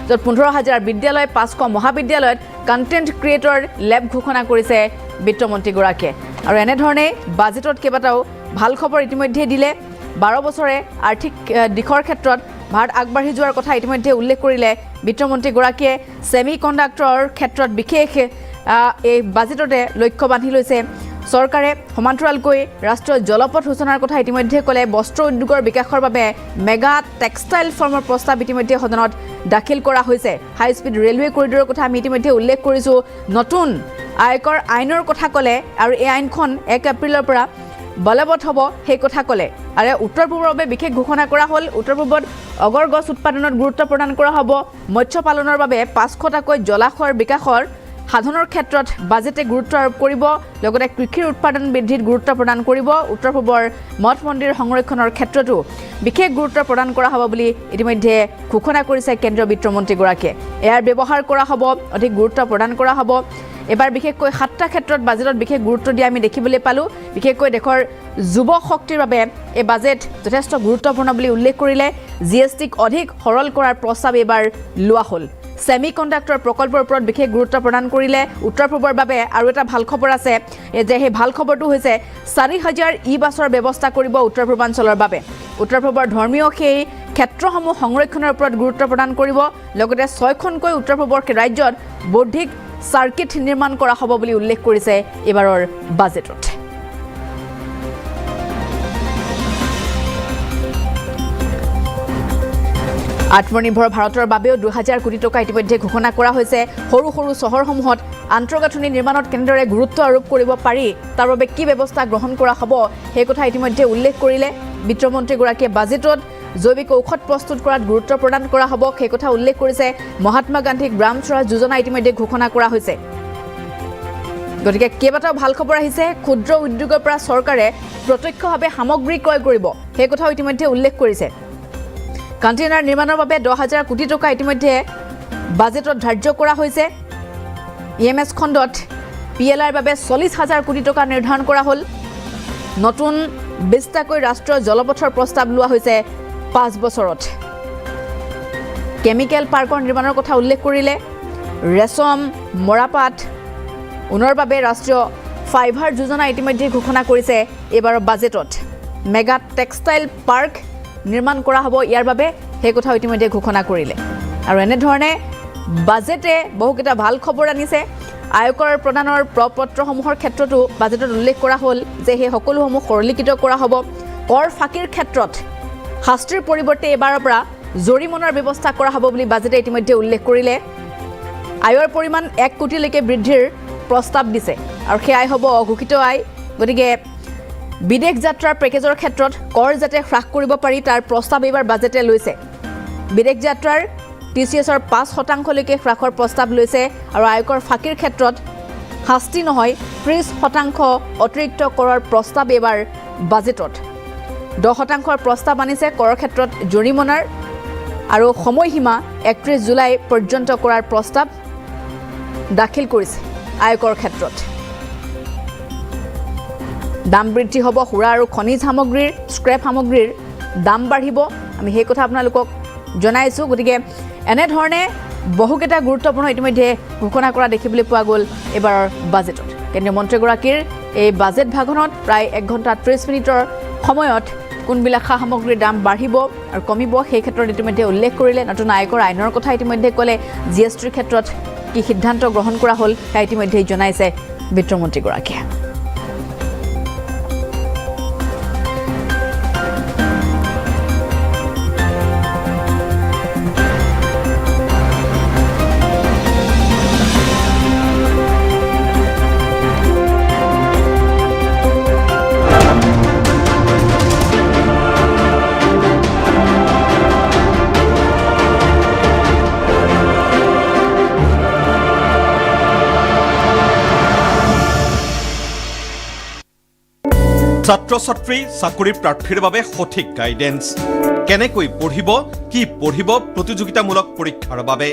য'ত 15,000 বিদ্যালয় 500 মহাবিদ্যালয়ত কণ্টেণ্ট ক্ৰিয়েটৰ লেব ঘোষণা কৰিছে বিত্তমন্ত্ৰীগৰাকীয়ে। আৰু এনেধৰণে বাজেটত কেইবাটাও ভাল খবৰ ইতিমধ্যে দিলে। 12 বছৰে আৰ্থিক দিশৰ ক্ষেত্ৰত ভাৰত আগবাঢ়ি যোৱাৰ কথা ইতিমধ্যে উল্লেখ কৰিলে বিত্তমন্ত্ৰীগৰাকীয়ে। ছেমি কণ্ডাক্টৰৰ ক্ষেত্ৰত বিশেষ এই বাজেটতে লক্ষ্য বান্ধি লৈছে চৰকাৰে। সমান্তৰালকৈ ৰাষ্ট্ৰীয় জলপথ সূচনাৰ কথা ইতিমধ্যে ক'লে। বস্ত্ৰ উদ্যোগৰ বিকাশৰ বাবে মেগা টেক্সটাইল ফাৰ্মৰ প্ৰস্তাৱ ইতিমধ্যে সদনত দাখিল কৰা হৈছে। হাই স্পীড ৰেলৱে কৰিডৰৰ কথা আমি ইতিমধ্যে উল্লেখ কৰিছোঁ। নতুন আয়কৰ আইনৰ কথা ক'লে আৰু এই আইনখন 1 এপ্ৰিলৰ পৰা বলবৎ হ'ব সেই কথা ক'লে আৰু উত্তৰ পূবৰ বাবে বিশেষ ঘোষণা কৰা হ'ল উত্তৰ পূবত অগৰ গছ উৎপাদনত গুৰুত্ব প্ৰদান কৰা হ'ব মৎস্য পালনৰ বাবে 500টাকৈ জলাশয়ৰ বিকাশৰ সাধনৰ ক্ষেত্ৰত বাজেটে গুৰুত্ব আৰোপ কৰিব লগতে কৃষিৰ উৎপাদন বৃদ্ধিত গুৰুত্ব প্ৰদান কৰিব উত্তৰ পূবৰ মঠ মন্দিৰ সংৰক্ষণৰ ক্ষেত্ৰতো বিশেষ গুৰুত্ব প্ৰদান কৰা হ'ব বুলি ইতিমধ্যে ঘোষণা কৰিছে কেন্দ্ৰীয় বিত্তমন্ত্ৰীগৰাকীয়ে ইয়াৰ ব্যৱহাৰ কৰা হ'ব অধিক গুৰুত্ব প্ৰদান কৰা হ'ব এবাৰ বিশেষকৈ 7টা ক্ষেত্ৰত বাজেটত বিশেষ গুৰুত্ব দিয়া আমি দেখিবলৈ পালোঁ বিশেষকৈ দেশৰ যুৱ শক্তিৰ বাবে এই বাজেট যথেষ্ট গুৰুত্বপূৰ্ণ বুলি উল্লেখ কৰিলে জিএছটিক অধিক সৰল কৰাৰ প্ৰস্তাৱ এবাৰ লোৱা হ'ল সেমি কণ্ডাক্টৰ প্ৰকল্পৰ ওপৰত বিশেষ গুৰুত্ব প্ৰদান কৰিলে উত্তৰ পূবৰ বাবে আৰু এটা ভাল খবৰ আছে যে সেই ভাল খবৰটো হৈছে 4000 ই-বাছৰ ব্যৱস্থা কৰিব উত্তৰ পূৰ্বাঞ্চলৰ বাবে উত্তৰ পূবৰ ধৰ্মীয় সেই ক্ষেত্ৰসমূহ সংৰক্ষণৰ ওপৰত গুৰুত্ব প্ৰদান কৰিব লগতে 6খনকৈ উত্তৰ পূবৰ ৰাজ্যত বৌদ্ধিক সাৰ্কিট নিৰ্মাণ কৰা হ'ব বুলি উল্লেখ কৰিছে এবাৰৰ বাজেটত আত্মনিৰ্ভৰ ভাৰতৰ বাবেও 2000 কোটি টকা ইতিমধ্যে ঘোষণা কৰা হৈছে সৰু সৰু চহৰসমূহত আন্তঃগাঁথনি নিৰ্মাণত কেনেদৰে গুৰুত্ব আৰোপ কৰিব পাৰি তাৰ বাবে কি ব্যৱস্থা গ্ৰহণ কৰা হ'ব সেই কথা ইতিমধ্যে উল্লেখ কৰিলে বিত্তমন্ত্ৰীগৰাকীয়ে বাজেটত জৈৱিক ঔষধ প্ৰস্তুত কৰাত গুৰুত্ব প্ৰদান কৰা হ'ব সেই কথা উল্লেখ কৰিছে মহাত্মা গান্ধী গ্ৰাম স্বৰাজ যোজনা ইতিমধ্যে ঘোষণা কৰা হৈছে গতিকে কেইবাটাও ভাল খবৰ আহিছে ক্ষুদ্ৰ উদ্যোগৰ পৰা চৰকাৰে প্ৰত্যক্ষভাৱে সামগ্ৰী ক্ৰয় কৰিব সেই কথা ইতিমধ্যে উল্লেখ কৰিছে কণ্টেইনাৰ নিৰ্মাণৰ বাবে 10000 কোটি টকা ইতিমধ্যে বাজেটত ধাৰ্য কৰা হৈছে ইএমএছ খণ্ডত পিএলআইৰ বাবে 40000 কোটি টকা নিৰ্ধাৰণ কৰা হ'ল নতুন 20টাকৈ ৰাষ্ট্ৰীয় জলপথৰ প্ৰস্তাৱ লোৱা হৈছে 5 বছৰত কেমিকেল পাৰ্কৰ নিৰ্মাণৰ কথা উল্লেখ কৰিলে ৰেশম মৰাপাট উনৰ বাবে ৰাষ্ট্ৰীয় ফাইবাৰ যোজনা ইতিমধ্যে ঘোষণা কৰিছে এবাৰৰ বাজেটত মেগা টেক্সটাইল পাৰ্ক নিৰ্মাণ কৰা হ'ব ইয়াৰ বাবে সেই কথা ইতিমধ্যে ঘোষণা কৰিলে আৰু এনেধৰণে বাজেটে বহুকেইটা ভাল খবৰ আনিছে আয়কৰ প্ৰদানৰ প্ৰপত্ৰসমূহৰ ক্ষেত্ৰতো বাজেটত উল্লেখ কৰা হ'ল যে সেই সকলোসমূহ সৰলীকৃত কৰা হ'ব কৰ ফাঁকিৰ ক্ষেত্ৰত শাস্তিৰ পৰিৱৰ্তে এবাৰৰ পৰা জৰিমনাৰ ব্যৱস্থা কৰা হ'ব বুলি বাজেটে ইতিমধ্যে উল্লেখ কৰিলে আয়ৰ পৰিমাণ 1 কোটিলৈকে বৃদ্ধিৰ প্ৰস্তাৱ দিছে আৰু সেই আয় হ'ব অঘোষিত আয় গতিকে বিদেশ যাত্ৰাৰ পেকেজৰ ক্ষেত্ৰত কৰ যাতে হ্ৰাস কৰিব পাৰি তাৰ প্ৰস্তাৱ এইবাৰ বাজেটে লৈছে বিদেশ যাত্ৰাৰ টিচিএছৰ 5% হ্ৰাসৰ প্ৰস্তাৱ লৈছে আৰু আয়কৰ ফাঁকিৰ ক্ষেত্ৰত শাস্তি নহয় 30% অতিৰিক্ত কৰৰ প্ৰস্তাৱ এইবাৰ বাজেটত 10%ৰ প্ৰস্তাৱ আনিছে কৰৰ ক্ষেত্ৰত জৰিমনাৰ আৰু সময়সীমা 31 জুলাই পৰ্যন্ত কৰাৰ প্ৰস্তাৱ দাখিল কৰিছে আয়কৰ ক্ষেত্ৰত দাম বৃদ্ধি হ'ব সুৰা আৰু খনিজ সামগ্ৰীৰ স্ক্ৰেপ সামগ্ৰীৰ দাম বাঢ়িব আমি সেই কথা আপোনালোকক জনাইছোঁ গতিকে এনেধৰণে বহুকেইটা গুৰুত্বপূৰ্ণ ইতিমধ্যে ঘোষণা কৰা দেখিবলৈ পোৱা গ'ল এবাৰৰ বাজেটত কেন্দ্ৰীয় মন্ত্ৰীগৰাকীৰ এই বাজেট ভাগনত প্ৰায় 1 ঘণ্টা 30 মিনিটৰ সময়ত কোনবিলাক সামগ্ৰীৰ দাম বাঢ়িব আৰু কমিব সেই ক্ষেত্ৰত ইতিমধ্যে উল্লেখ কৰিলে নতুন আয়কৰ আইনৰ কথা ইতিমধ্যে ক'লে জিএছটিৰ ক্ষেত্ৰত কি সিদ্ধান্ত গ্ৰহণ কৰা হ'ল সেয়া ইতিমধ্যে জনাইছে বিত্তমন্ত্ৰীগৰাকীয়ে ছাত্ৰ-ছাত্ৰী চাকৰিৰ প্ৰাৰ্থীৰ বাবে সঠিক গাইডেন্স কেনেকৈ পঢ়িব কি পঢ়িব প্ৰতিযোগিতামূলক পৰীক্ষাৰ বাবে